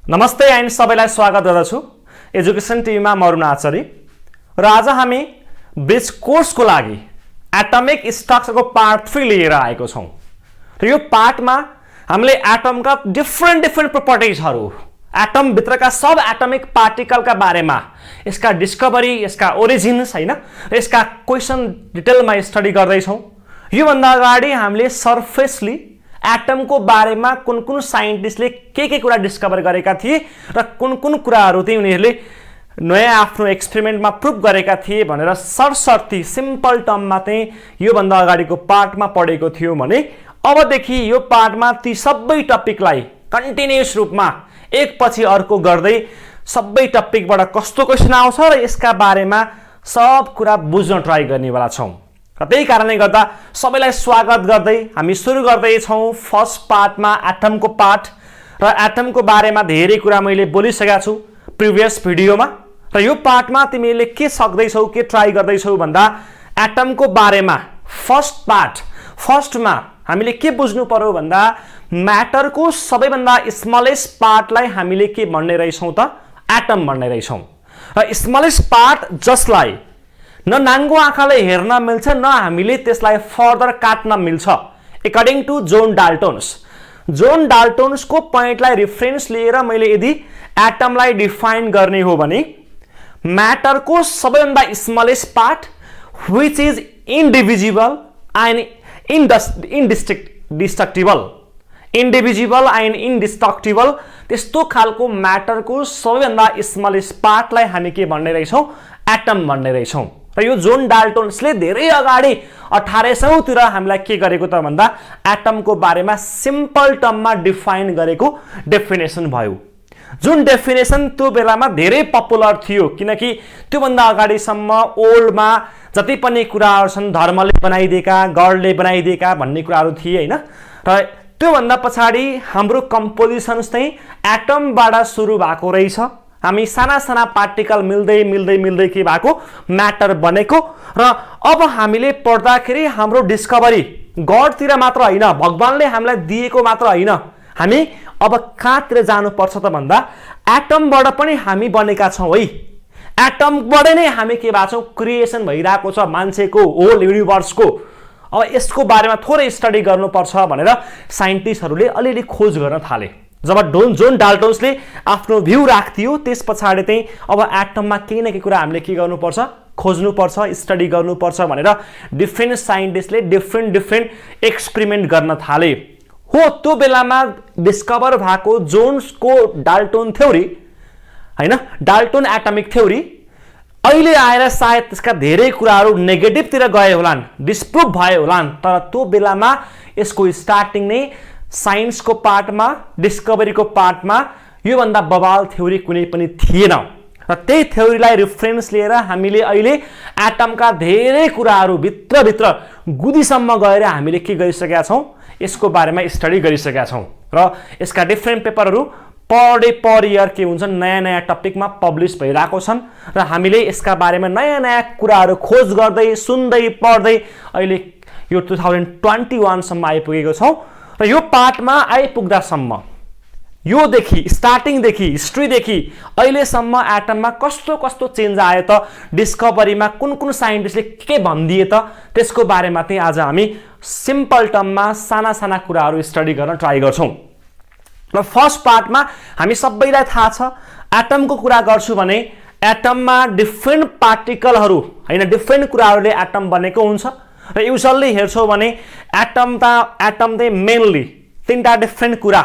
नमस्ते एन्ड सबैलाई स्वागत गर्दछु एजुकेसन टिभीमा म अरुण आचार्य र आज हामी ब्रिज कोर्सको लागि एटमिक स्ट्रक्चरको पार्ट 3 लिएर आएको छौं र यो पार्टमा हामीले एटमका डिफरेन्ट प्रोपर्टिजहरु एटम भित्रका सब एटमिक पार्टिकलका बारेमा यसका डिस्कभरी यसका ओरिजिन्स हैन र यसका क्वेशन डिटेलमा स्टडी गर्दै छौं। यो भन्दा अगाडि हामीले सरफेसली एटम को बारेमा कुन साइन्टिस्टले के कुरा डिस्कभर गरेका थिए र कुन कुराहरु चाहिँ उनीहरुले नयाँ आफ्नो एक्सपेरिमेन्टमा प्रुभ गरेका थिए भनेर सरसर्ती सिम्पल टर्ममा चाहिँ यो भन्दा अगाडिको पार्टमा पढेको थियो भने अबदेखि यो पार्टमा ती सबै टपिकलाई कन्टिन्युअस रूपमा एकपछि अर्को गर्दै सबै टपिकबाट कस्तो क्वेशन आउँछ र यसका बारेमा सब कुरा बुझ्न ट्राई गर्नेवाला छौं। र त्यही कारणले गर्दा सबैलाई स्वागत गर्दै हामी सुरु गर्दै छौं फर्स्ट पार्टमा एटमको पार्ट र एटमको बारेमा धेरै कुरा मैले बोलिसकेका छु प्रिभियस भिडियोमा र यो पार्टमा तिमीले के सक्दै छौ के ट्राई गर्दै छौ भन्दा एटमको बारेमा फर्स्टमा हामीले के बुझ्नु पर्यो भन्दा म्याटरको सबैभन्दा स्मलेस्ट पार्टलाई हामीले के भन्ने रहेछौं त एटम भन्ने रहेछौं र स्मलेस्ट पार्ट जसलाई न नाङ्गो आँखाले हेर्न मिल्छ न हामीले त्यसलाई फर्दर काट्न मिल्छ अकर्डिङ टु जोन डाल्टन्सको पोइन्टलाई रेफरेन्स लिएर मैले यदि एटमलाई डिफाइन गर्ने हो भने म्याटरको सबैभन्दा smallest part which is indivisible and indestructible त्यस्तो खालको म्याटरको सबैभन्दा स्मलेस्ट पार्टलाई हामी के भन्ने रहेछौं एटम भन्ने रहेछौं। र यो जोन डाल्टन्सले धेरै अगाडि 1800 तिर हामीलाई के गरेको त भन्दा एटमको बारेमा सिम्पल टर्ममा डिफाइन गरेको डेफिनेसन भयो जुन डेफिनेसन त्यो बेलामा धेरै पपुलर थियो किनकि त्यो भन्दा अगाडिसम्म ओल्डमा जति पनि कुराहरु छन् धर्मले बनाइदिएका गडले बनाइदिएका भन्ने कुराहरु थिए हैन र त्यो भन्दा पछाडी हाम्रो कम्पोजिसन्स चाहिँ एटमबाट सुरु भएको रहेछ। हामी साना पार्टिकल मिल्दै के भएको म्याटर बनेको र अब हामीले पढ्दाखेरि हाम्रो डिस्कभरी गडतिर मात्र हैन भगवानले हामीलाई दिएको मात्र हैन हामी अब कहाँतिर जानुपर्छ त भन्दा एटमबाट पनि हामी बनेका छौं है। एटमबाट नै हामी के भएको छौं क्रिएसन भइराको छ मान्छेको होल युनिभर्सको। अब यसको बारेमा थोरै स्टडी गर्नुपर्छ भनेर साइन्टिस्टहरुले अलिअलि खोज गर्न थाले। जब जोन डाल्टन्सले आफ्नो भ्यू राख्दियो त्यस पछाडी चाहिँ अब एटममा केही न केही कुरा हामीले के गर्नुपर्छ खोज्नुपर्छ स्टडी गर्नुपर्छ भनेर डिफरेन्ट साइन्टिस्टले डिफरेन्ट एक्सपेरिमेन्ट गर्न थाले। हो त्यो बेलामा डिस्कभर भएको जोन्सको डाल्टन थ्योरी हैन डाल्टन एटमिक थ्योरी अहिले आएर सायद त्यसका धेरै कुराहरु नेगेटिभतिर गए होलान् डिस्प्रुभ भए होलान् तर त्यो बेलामा यसको स्टार्टिङ नै साइन्सको पार्टमा डिस्कभरीको पार्टमा यो भन्दा बवाल थ्योरी कुनै पनि थिएन र त्यही थ्योरीलाई रेफरेन्स लिएर हामीले अहिले एटमका धेरै कुराहरु भित्र गुदीसम्म गएर हामीले के गरिसकेका छौं यसको बारेमा स्टडी गरिसकेका छौं र यसका डिफरेन्ट पेपरहरु पर इयर के हुन्छन् नयाँ टपिकमा पब्लिश भइराको छन् र हामीले यसका बारेमा नयाँ कुराहरु खोज गर्दै सुन्दै पढ्दै अहिले यो 2021 सम्म आइपुगेको छौं र यो पार्टमा आइपुग्दासम्म यो देखि स्टार्टिङ देखि हिस्ट्री देखि अहिले सम्म एटममा कस्तो चेन्ज आयो त डिस्कभरीमा कुन साइन्टिस्टले के भन्दिए त त्यसको बारेमा चाहिँ आज हामी सिम्पल टर्ममा साना कुराहरु स्टडी गर्न ट्राई गर्छौं। र फर्स्ट पार्टमा हामी सबैलाई थाहा छ एटमको कुरा गर्छु भने एटममा डिफरेन्ट पार्टिकलहरु हैन डिफरेन्ट कुराहरुले एटम बनेको हुन्छ र युजुअली हेर्छौ भने एटम चाहिँ मेनली तीनटा डिफरेन्ट कुरा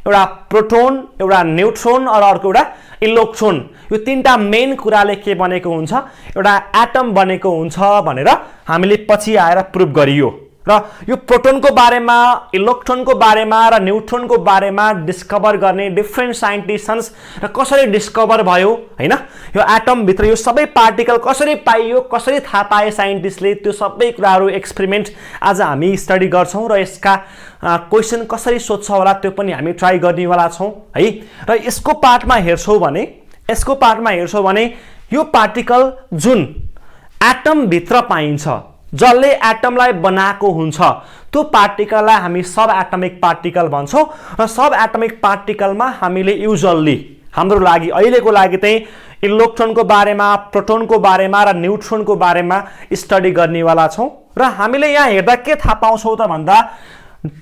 एउटा प्रोटोन एउटा न्यूट्रोन र अर्को एउटा इलेक्ट्रोन यो तीनटा मेन कुराले के बनेको हुन्छ एउटा एटम बनेको हुन्छ भनेर हामीले पछि आएर प्रुभ गरियो र यो प्रोटोनको बारेमा इलेक्ट्रोनको बारेमा र न्यूट्रोनको बारेमा डिस्कभर गर्ने डिफरेन्ट साइन्टिस्ट्स र कसरी डिस्कभर भयो हैन यो एटम भित्र यो सबै पार्टिकल कसरी पाइयो कसरी थाहा पाए साइन्टिस्टले त्यो सबै कुराहरु एक्सपेरिमेन्ट आज हामी स्टडी गर्छौं र यसका क्वेशन कसरी सोध्छ होला त्यो पनि हामी ट्राई गर्नेवाला छौं है। र यसको पार्टमा हेर्छौ भने यो पार्टिकल जुन एटम भित्र पाइन्छ जसले एटमलाई बनाएको हुन्छ त्यो पार्टिकललाई हामी सब एटमिक पार्टिकल भन्छौँ र सब एटमिक पार्टिकलमा हामीले युजुअली हाम्रो लागि अहिलेको लागि चाहिँ इलेक्ट्रोनको बारेमा प्रोटोनको बारेमा र न्युट्रोनको बारेमा स्टडी गर्नेवाला छौँ र हामीले यहाँ हेर्दा के थाहा पाउँछौँ त भन्दा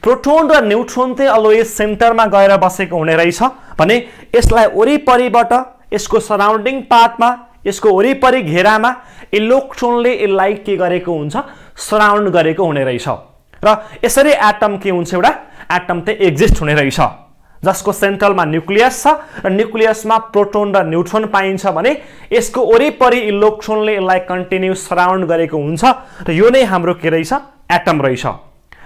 प्रोटोन र न्युट्रोन चाहिँ अलवेज सेन्टरमा गएर बसेको हुने रहेछ भने यसलाई वरिपरिबाट यसको सराउन्डिङ पार्टमा यसको वरिपरि घेरामा इलेक्ट्रोनले यसलाई के गरेको हुन्छ सराउन्ड गरेको हुने रहेछ र यसरी एटम के हुन्छ एउटा एटम चाहिँ एक्जिस्ट हुने रहेछ जसको सेन्ट्रलमा न्युक्लियस छ र न्युक्लियसमा प्रोटोन र न्युट्रोन पाइन्छ भने यसको वरिपरि इलेक्ट्रोनले यसलाई कन्टिन्यू सराउन्ड गरेको हुन्छ र यो नै हाम्रो के रहेछ एटम रहेछ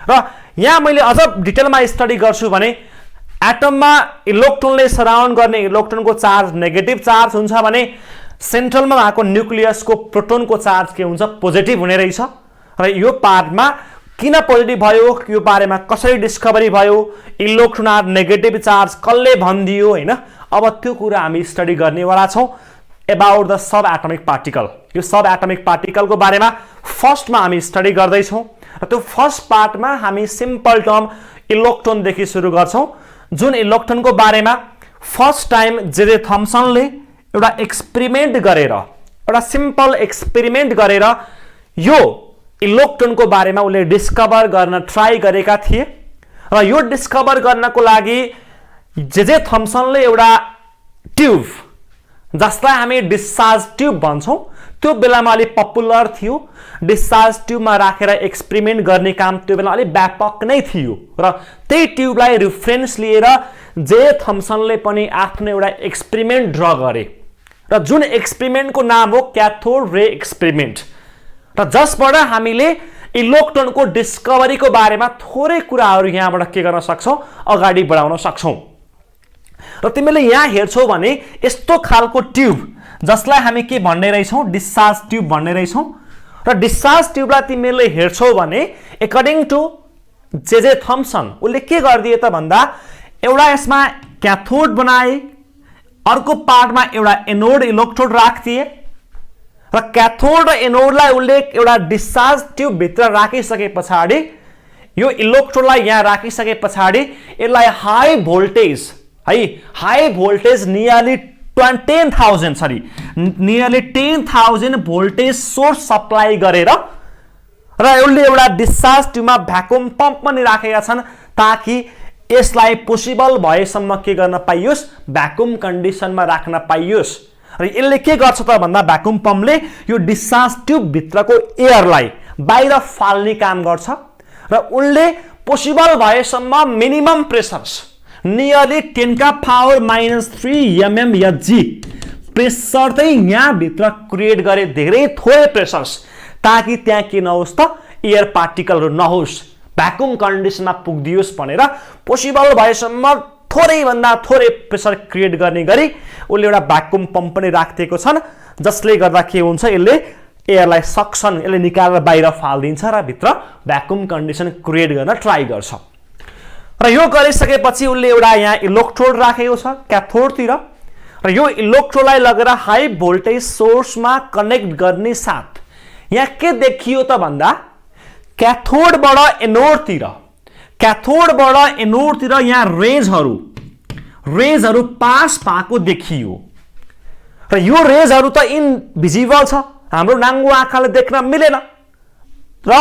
र यहाँ मैले अझ डिटेलमा स्टडी गर्छु भने एटममा इलेक्ट्रोनले सराउन्ड गर्ने इलेक्ट्रोनको चार्ज नेगेटिभ चार्ज हुन्छ भने सेन्ट्रलमा भएको न्युक्लियसको प्रोटोनको चार्ज के हुन्छ पोजिटिभ हुने रहेछ र यो पार्टमा किन पोजिटिभ भयो यो बारेमा कसरी डिस्कभरी भयो इलेक्ट्रोन आर नेगेटिभ चार्ज कसले भनिदियो हैन अब त्यो कुरा हामी स्टडी गर्नेवाला छौँ about the sub atomic particle यो सब एटमिक पार्टिकलको बारेमा फर्स्टमा हामी स्टडी गर्दैछौँ र त्यो फर्स्ट पार्टमा हामी सिम्पल टर्म इलेक्ट्रोनदेखि सुरु गर्छौँ जुन इलेक्ट्रोनको बारेमा फर्स्ट टाइम जे थम्सनले एउटा एक्सपेरिमेन्ट गरेर एउटा सिम्पल एक्सपेरिमेन्ट गरेर यो इलेक्ट्रोनको बारेमा उले डिस्कभर गर्न ट्राई गरेका थिए र यो डिस्कभर गर्नको लागि जे थम्सनले एउटा ट्युब जसलाई हामी डिस्चार्ज ट्युब भन्छौँ त्यो बेलामा अलि पपुलर थियो डिस्चार्ज ट्युबमा राखेर एक्सपेरिमेन्ट गर्ने काम त्यो बेला अलि व्यापक नै थियो र त्यही ट्युबलाई रेफरेन्स लिएर जे थम्सनले पनि आफ्नो एउटा एक्सपेरिमेन्ट ड्र गरे र जुन एक्सपेरिमेन्टको नाम हो क्याथोड रे एक्सपेरिमेन्ट र जसबाट हामीले इलेक्ट्रोनको डिस्कभरीको बारेमा थोरै कुराहरू यहाँबाट के गर्न सक्छौँ अगाडि बढाउन सक्छौँ र तिमीले यहाँ हेर्छौ भने यस्तो खालको ट्युब जसलाई हामी के भन्ने रहेछौँ डिस्चार्ज ट्युब भन्ने रहेछौँ र डिस्चार्ज ट्युबलाई तिमीले हेर्छौ भने एकर्डिङ टु जे थम्सन उसले के गरिदिए त भन्दा एउटा यसमा क्याथोड बनाए अर्को पार्टमा एउटा एनोड इलेक्ट्रोड राखिदिए र क्याथोड र एनोडलाई उसले एउटा डिस्चार्ज ट्युब भित्र राखिसके पछाडि यो इलेक्ट्रोडलाई यहाँ राखिसके पछाडि यसलाई high voltage nearly 10,000 voltage source supply गरेर र उसले एउटा डिस्चार्ज ट्युबमा भ्याकुम पम्प पनि राखेका छन् ताकि यसलाई पोसिबल भएसम्म के गर्न पाइयोस् भ्याकुम कन्डिसनमा राख्न पाइयोस् र यसले के गर्छ त भन्दा भ्याकुम पम्पले यो डिस्चार्ज ट्युब भित्रको एयरलाई बाहिर फाल्ने काम गर्छ र उनले पोसिबल भएसम्म minimum pressures nearly 10⁻³ mmHg pressure चाहिँ यहाँ भित्र क्रिएट गरे धेरै थोरै प्रेसर्स ताकि त्यहाँ के नहोस् त एयर पार्टिकलहरू नहोस् भ्याकुम कन्डिसनमा पुग्दियोस् भनेर पोसिबल भएसम्म थोरै भन्दा थोरै प्रेसर क्रिएट गर्ने गरी उसले एउटा भ्याकुम पम्प पनि राखिदिएको छन् जसले गर्दा के हुन्छ यसले एयरलाई सक्सन यसले निकालेर बाहिर फाल्दिन्छ र भित्र भ्याकुम कन्डिसन क्रिएट गर्न ट्राई गर्छ र यो गरिसकेपछि उसले एउटा यहाँ इलेक्ट्रोड राखेको छ क्याथोडतिर र यो इलेक्ट्रोडलाई लगेर हाई भोल्टेज सोर्समा कनेक्ट गर्ने साथ यहाँ के देखियो त भन्दा क्याथोडबाट एनोडतिर यहाँ रेजहरू पास भएको देखियो र यो रेजहरू त इनभिजिबल छ हाम्रो नाङ्गो आँखाले देख्न मिलेन र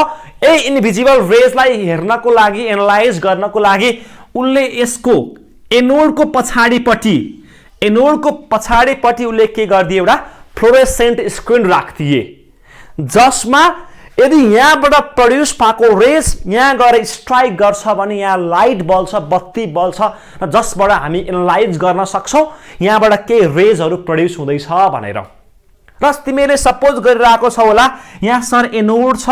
यही इनभिजिबल रेजलाई हेर्नको लागि एनालाइज गर्नको लागि उनले यसको एनोडको पछाडिपट्टि उनले के गरिदिए एउटा फ्लोरेसेन्ट स्क्रिन राखिदिए जसमा यदि यहाँबाट प्रड्युस भएको रेज यहाँ गएर स्ट्राइक गर्छ भने यहाँ लाइट बल्छ बत्ती बल्छ र जसबाट हामी एनालाइज गर्न सक्छौँ यहाँबाट के रेजहरू प्रड्युस हुँदैछ भनेर र तिमीले सपोज गरिरहेको छ होला यहाँ सर एनोड छ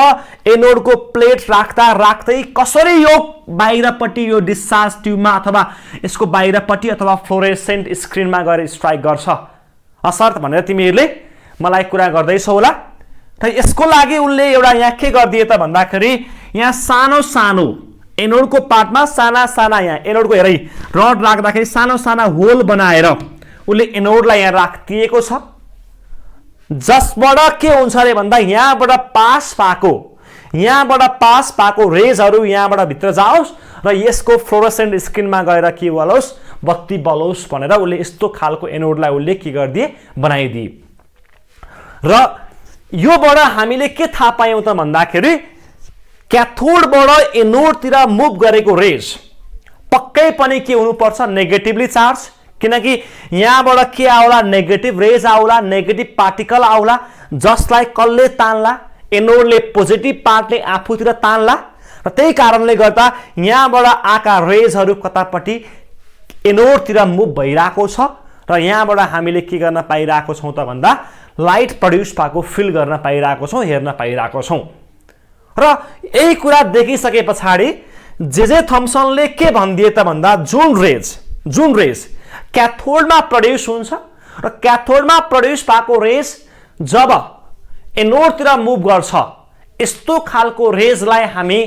एनोडको प्लेट राख्दै कसरी यो बाहिरपट्टि यो डिस्चार्ज ट्युबमा अथवा यसको बाहिरपट्टि अथवा फ्लोरेसेन्ट स्क्रिनमा गएर स्ट्राइक गर्छ सर भनेर तिमीहरूले मलाई कुरा गर्दैछौ होला र यसको लागि उनले एउटा यहाँ के गरिदिए त भन्दाखेरि यहाँ सानो एनोडको पार्टमा साना यहाँ एनोडको हेरै रड राख्दाखेरि साना होल बनाएर उनले एनोडलाई यहाँ राखिदिएको छ जसबाट के हुन्छ अरे भन्दा यहाँबाट पास भएको यहाँबाट पास भएको रेजहरू यहाँबाट भित्र जाओस् र यसको फ्लोरोसेन्ट स्क्रिनमा गएर के बलोस्, बत्ती बलोस् भनेर उसले यस्तो खालको एनोडलाई उसले के गरिदिए, बनाइदिए। र योबाट हामीले के थाहा पायौं त भन्दाखेरि क्याथोडबाट एनोडतिर मुभ गरेको रेज पक्कै पनि के हुनुपर्छ, नेगेटिभली चार्ज, किनकि यहाँबाट के आउला, नेगेटिभ रेज आउला, नेगेटिभ पार्टिकल आउला, जसलाई कसले तान्ला, एनोडले पोजिटिभ पार्टले आफूतिर तान्ला र त्यही कारणले गर्दा यहाँबाट आएका रेजहरू कतापट्टि एनोडतिर मुभ भइरहेको छ र यहाँबाट हामीले के गर्न पाइरहेको छौं त भन्दा लाइट प्रड्युस भएको फिल गर्न पाइरहेको छौं, हेर्न पाइरहेको छौं। र यही कुरा देखिसके पछाडि जे थम्सनले के भनिदिए त भन्दा जुन रेज क्याथोडमा प्रड्युस हुन्छ र क्याथोडमा प्रड्युस भएको रेज जब एनोडतिर मुभ गर्छ, यस्तो खालको रेजलाई हामी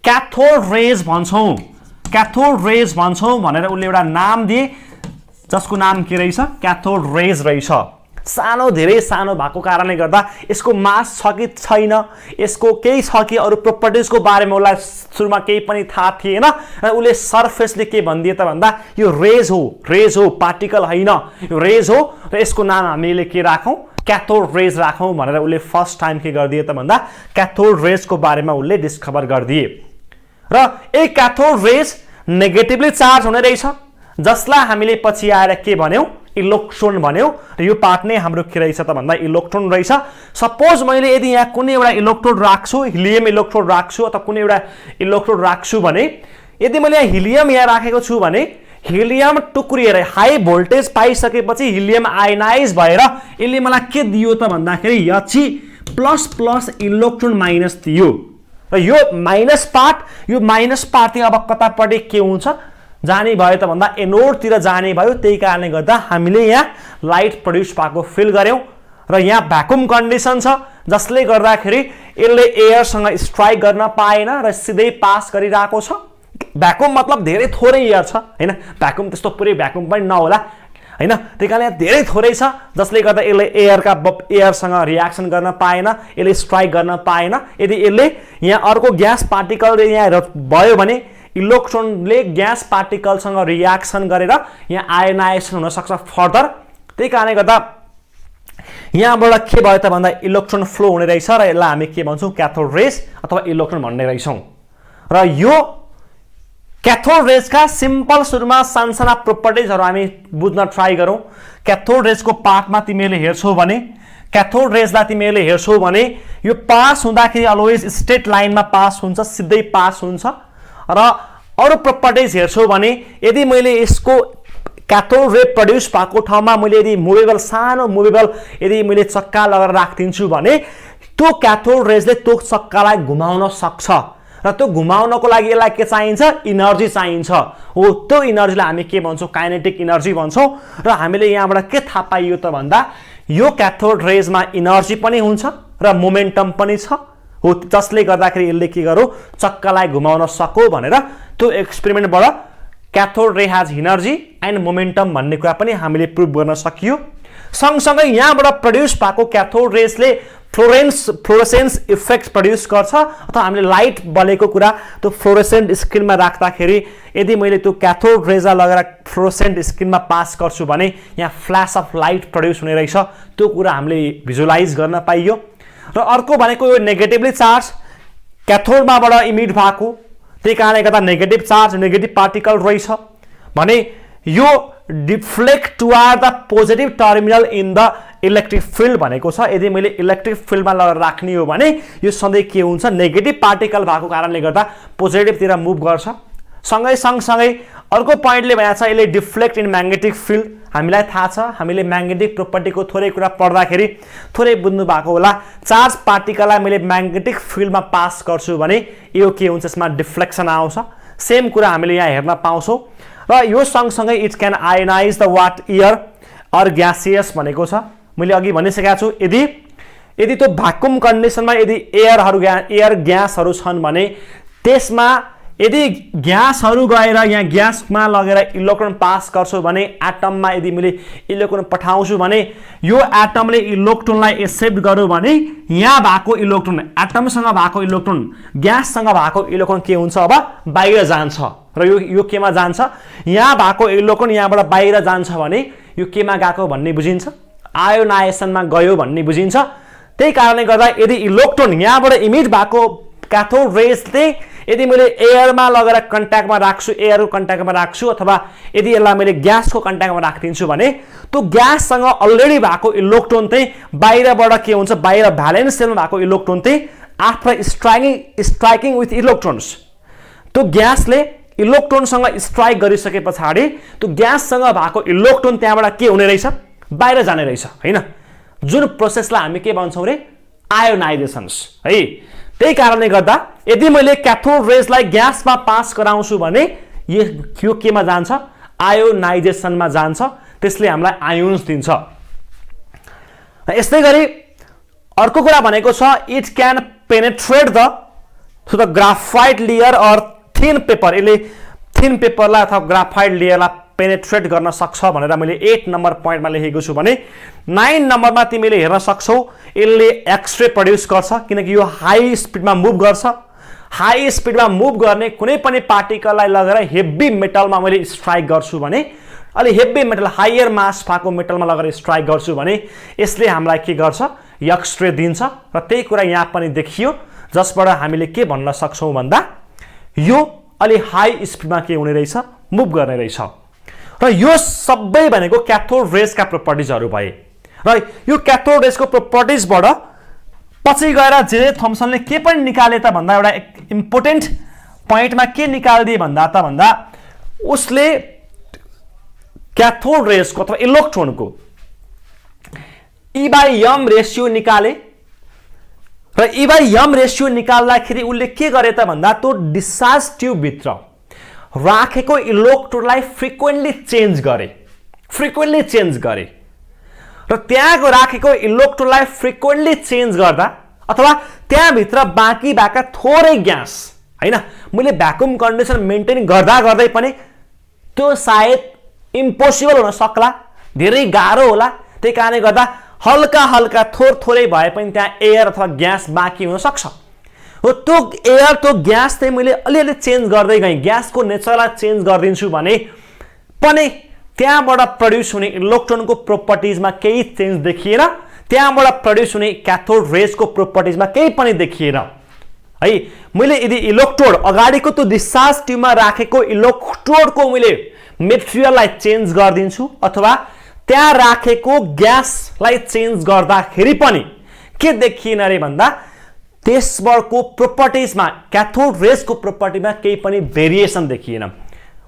क्याथोड रेज भन्छौं। क्याथोड रेज भन्छौं भनेर उले एउटा नाम दिए, जसको नाम के रहेछ, क्याथोड रेज रहेछ। सानो, धेरै सानो भएको कारणले गर्दा यसको मास छ कि छैन, यसको केही छ कि अरू प्रोपर्टिजको बारेमा उसलाई सुरुमा केही पनि थाहा थिएन र उसले सरफेसले के भनिदिए त भन्दा यो रेज हो, पार्टिकल होइन, यो रेज हो र यसको नाम हामीले के राखौं, क्याथोड रेज राखौं भनेर उसले फर्स्ट टाइम के गरिदिए त भन्दा क्याथोड रेजको बारेमा उसले डिस्कभर गरिदिए। र एक क्याथोड रेज नेगेटिभली चार्ज हुने रहेछ, जसलाई हामीले पछि आएर के भन्यौं, इलेक्ट्रोन भन्यौं। र यो पार्ट नै हाम्रो के रहेछ त भन्दा इलेक्ट्रोन रहेछ। सपोज मैले यदि यहाँ कुनै एउटा इलेक्ट्रोड राख्छु, हिलियम इलेक्ट्रोड राख्छु अथवा कुनै एउटा इलेक्ट्रोड राख्छु भने, यदि मैले यहाँ हिलियम यहाँ राखेको छु भने हिलियम टुक्रिएर हाई भोल्टेज पाइसकेपछि हिलियम आयनाइज भएर यसले मलाई के दियो त भन्दाखेरि He++ इलेक्ट्रोन माइनस दियो। र यो माइनस पार्ट अब कतापट्टि के हुन्छ, जाने भयो त भन्दा एनोडतिर जाने भयो। त्यही कारणले गर्दा हामीले यहाँ लाइट प्रड्युस भएको फिल गर्यौं र यहाँ भ्याकुम कन्डिसन छ, जसले गर्दाखेरि यसले एयरसँग स्ट्राइक गर्न पाएन र सिधै पास गरिरहेको छ। भ्याकुम मतलब धेरै थोरै एयर छ हैन, भ्याकुम त्यस्तो पुरै भ्याकुम पनि नहोला हैन, त्यही कारणले धेरै थोरै छ, जसले गर्दा यसले एयरसँग रियाक्सन गर्न पाएन, यसले स्ट्राइक गर्न पाएन। यदि यसले यहाँ अर्को ग्यास पार्टिकल यहाँ भयो भने इलेक्ट्रोनले ग्यास पार्टिकलसँग रियाक्सन गरेर यहाँ आयनाइजेसन हुन सक्छ फर्दर। त्यही कारणले गर्दा यहाँबाट के भयो त भन्दा इलेक्ट्रोन फ्लो हुने रहेछ र यसलाई हामी के भन्छौं, क्याथोड रेज अथवा इलेक्ट्रोन भन्ने रहेछौं। र यो क्याथोड रेजका सिम्पल सुरुमा सानसाना प्रोपर्टिजहरू हामी बुझ्न ट्राई गरौं। क्याथोड रेजको पार्टमा तिमीले हेर्छौ भने, क्याथोड रेजलाई तिमीले हेर्छौ भने यो पास हुँदाखेरि अलवेज स्ट्रेट लाइनमा पास हुन्छ, सिधै पास हुन्छ। र अरू प्रोपर्टिज हेर्छौ भने यदि मैले यसको क्याथोड रे प्रड्युस भएको ठाउँमा मैले यदि मुभेबल सानो मुभेबल यदि मैले चक्का लगाएर राखिदिन्छु भने त्यो क्याथोड रेजले त्यो चक्कालाई घुमाउन सक्छ र त्यो घुमाउनको लागि यसलाई के चाहिन्छ, इनर्जी चाहिन्छ। हो, त्यो इनर्जीलाई हामी के भन्छौं, काइनेटिक इनर्जी भन्छौं। र हामीले यहाँबाट के थाहा पाइयो त भन्दा यो क्याथोड रेजमा इनर्जी पनि हुन्छ र मोमेन्टम पनि छ, हो, जसले गर्दाखेरि यसले के गरौ, चक्कालाई घुमाउन सकौ भनेर त्यो एक्सपेरिमेन्टबाट क्याथोड रे हैज इनर्जी एन्ड मोमेन्टम भन्ने कुरा पनि हामीले प्रुभ गर्न सकियो। सँगसँगै यहाँबाट प्रड्युस भएको क्याथोड रेजले फ्लोरोसेन्स इफेक्ट प्रड्युस गर्छ अथवा हामीले लाइट बलेको कुरा त्यो फ्लोरोसेन्ट स्क्रिनमा राख्दाखेरि यदि मैले त्यो क्याथोड रेजलाई लगेर फ्लोरोसेन्ट स्क्रिनमा पास गर्छु भने यहाँ फ्ल्यास अफ लाइट प्रड्युस हुने रहेछ। त्यो कुरा हामीले भिजुअलाइज गर्न पाइयो। र अर्को भनेको यो नेगेटिभली चार्ज क्याथोडमाबाट इमिट भएको, त्यही कारणले गर्दा नेगेटिभ चार्ज, नेगेटिभ पार्टिकल रहेछ भने यो deflect toward the positive terminal in the electric field भनेको छ। यदि मैले इलेक्ट्रिक फिल्डमा लगेर राख्ने हो भने यो सधैँ के हुन्छ, नेगेटिभ पार्टिकल भएको कारणले गर्दा पोजिटिभतिर मुभ गर्छ। सँगसँगै अर्को पोइन्टले भनेको छ यसले डिफ्लेक्ट इन म्याग्नेटिक फिल्ड। हामीलाई थाहा छ, हामीले म्याग्नेटिक प्रोपर्टीको थोरै कुरा पढ्दाखेरि थोरै बुझ्नु भएको होला। चार्ज पार्टिकललाई मैले म्याग्नेटिक फिल्डमा पास गर्छु भने यो के हुन्छ, यसमा डिफ्लेक्सन आउँछ। सेम कुरा हामीले यहाँ हेर्न पाउँछौँ। र यो सँगसँगै it can ionize the what air or gaseous भनेको छ। मैले अघि भनिसकेको छु, यदि त्यो भ्याकुम कन्डिसनमा यदि एयर ग्यासहरू छन् भने त्यसमा यदि ग्यासहरू गएर यहाँ ग्यासमा लगेर इलेक्ट्रोन पास गर्छु भने एटममा यदि मैले इलेक्ट्रोन पठाउँछु भने यो एटमले इलेक्ट्रोनलाई एक्सेप्ट गर्यो भने यहाँ भएको इलेक्ट्रोन एटमसँग भएको इलेक्ट्रोन ग्याससँग भएको इलेक्ट्रोन के हुन्छ अब बाहिर जान्छ र यो केमा जान्छ यहाँ भएको इलेक्ट्रोन यहाँबाट बाहिर जान्छ भने यो केमा गएको भन्ने बुझिन्छ आयोनाइजेसनमा गयो भन्ने बुझिन्छ त्यही कारणले गर्दा यदि इलेक्ट्रोन यहाँबाट इमिट भएको क्याथोड रेजले यदि मैले एयरमा लगेर कन्ट्याक्टमा राख्छु एयरको कन्ट्याक्टमा राख्छु अथवा यदि यसलाई मैले ग्यासको कन्ट्याक्टमा राखिदिन्छु भने त्यो ग्याससँग अलरेडी भएको इलेक्ट्रोन चाहिँ बाहिरबाट के हुन्छ बाहिर भ्यालेन्स सेलमा भएको इलेक्ट्रोन चाहिँ आफ्टर स्ट्राइकिङ विथ इलेक्ट्रोन्स त्यो ग्यासले इलेक्ट्रोनसँग स्ट्राइक गरिसके पछाडि त्यो ग्याससँग भएको इलेक्ट्रोन त्यहाँबाट के हुने रहेछ बाहिर जाने रहेछ हैन जुन प्रोसेसलाई हामी के भन्छौं रे आयोनाइजेसन्स है त्यही कारणले गर्दा यदि मैले क्याथोड रेजलाई ग्यासमा पास गराउँछु भने यो केमा जान्छ आयोनाइजेसनमा जान्छ त्यसले हामीलाई आयोन्स दिन्छ यस्तै गरी अर्को कुरा भनेको छ it can penetrate the graphite layer or thin paper यसले थिन पेपरलाई अथवा ग्राफाइट लेयरलाई पेनेट्रेट गर्न सक्छ भनेर मैले 8 नम्बर पोइन्टमा लेखेको छु भने 9 नम्बरमा तिमीले हेर्न सक्छौ यसले एक्सरे प्रोड्युस गर्छ किनकि यो हाई स्पिडमा मुभ गर्छ हाई स्पिडमा मुभ गर्ने कुनै पनि पार्टिकललाई लगेर हेभी मेटलमा मैले स्ट्राइक गर्छु भने अलि हेभी मेटल हायर मास भएको मेटलमा लगेर स्ट्राइक गर्छु भने यसले हामीलाई के गर्छ एक्सरे दिन्छ र त्यही कुरा यहाँ पनि देखियो जसबाट हामीले के भन्न सक्छौं भन्दा यो अलि हाई स्पिडमा के हुने रहेछ मुभ गर्ने रहेछ र यो सबै भनेको क्याथोड रेजका प्रोपर्टिजहरु भए र यो क्याथोड रेजको प्रोपर्टिजबाट पछि गएर जे थम्सनले के पनि निकाले त भन्दा एउटा इम्पोर्टेन्ट पोइन्टमा के निकाल्दिए भन्दा उसले क्याथोड रेजको अथवा इलेक्ट्रोनको E/m रेशियो निकाले र E/m रेशियो निकाल्दाखेरि उले के गरे त भन्दा त्यो डिस्चार्ज ट्युब भित्र राखेको इलेक्ट्रोनलाई फ्रिक्वेन्टली चेन्ज गरे र त्यहाँको राखेको इलेक्ट्रोनलाई फ्रिक्वेन्टली चेन्ज गर्दा अथवा त्यहाँ भित्र बाँकी भएका थोरै ग्यास हैन मैले भ्याकुम कन्डिसन मेन्टेन गर्दै पनि त्यो सायद इम्पोसिबल हुन सक्ला धेरै गाह्रो होला त्यही कारणले गर्दा हल्का थोरै भए पनि त्यहाँ एयर अथवा ग्यास बाँकी हुन सक्छ हो त्यो एयर त्यो ग्यास चाहिँ मैले अलिअलि चेन्ज गर्दै गएँ ग्यासको नेचरलाई चेन्ज गरिदिन्छु भने पनि त्यहाँबाट प्रोड्युस हुने इलेक्ट्रोनको प्रोपर्टिजमा केही चेन्ज देखिएन त्यहाँबाट प्रोड्युस हुने क्याथोड रेजको प्रोपर्टिजमा केही पनि देखिएन है मैले यदि इलेक्ट्रोड अगाडिको त्यो डिस्चार्ज ट्युबमा राखेको इलेक्ट्रोडको मैले मेटेरियललाई चेन्ज गरिदिन्छु अथवा त्यहाँ राखेको ग्यासलाई चेन्ज गर्दाखेरि पनि के देखिएन रे भन्दा त्यसको प्रोपर्टिजमा क्याथोड रेजको प्रोपर्टिमा केही पनि भेरिएसन देखिएन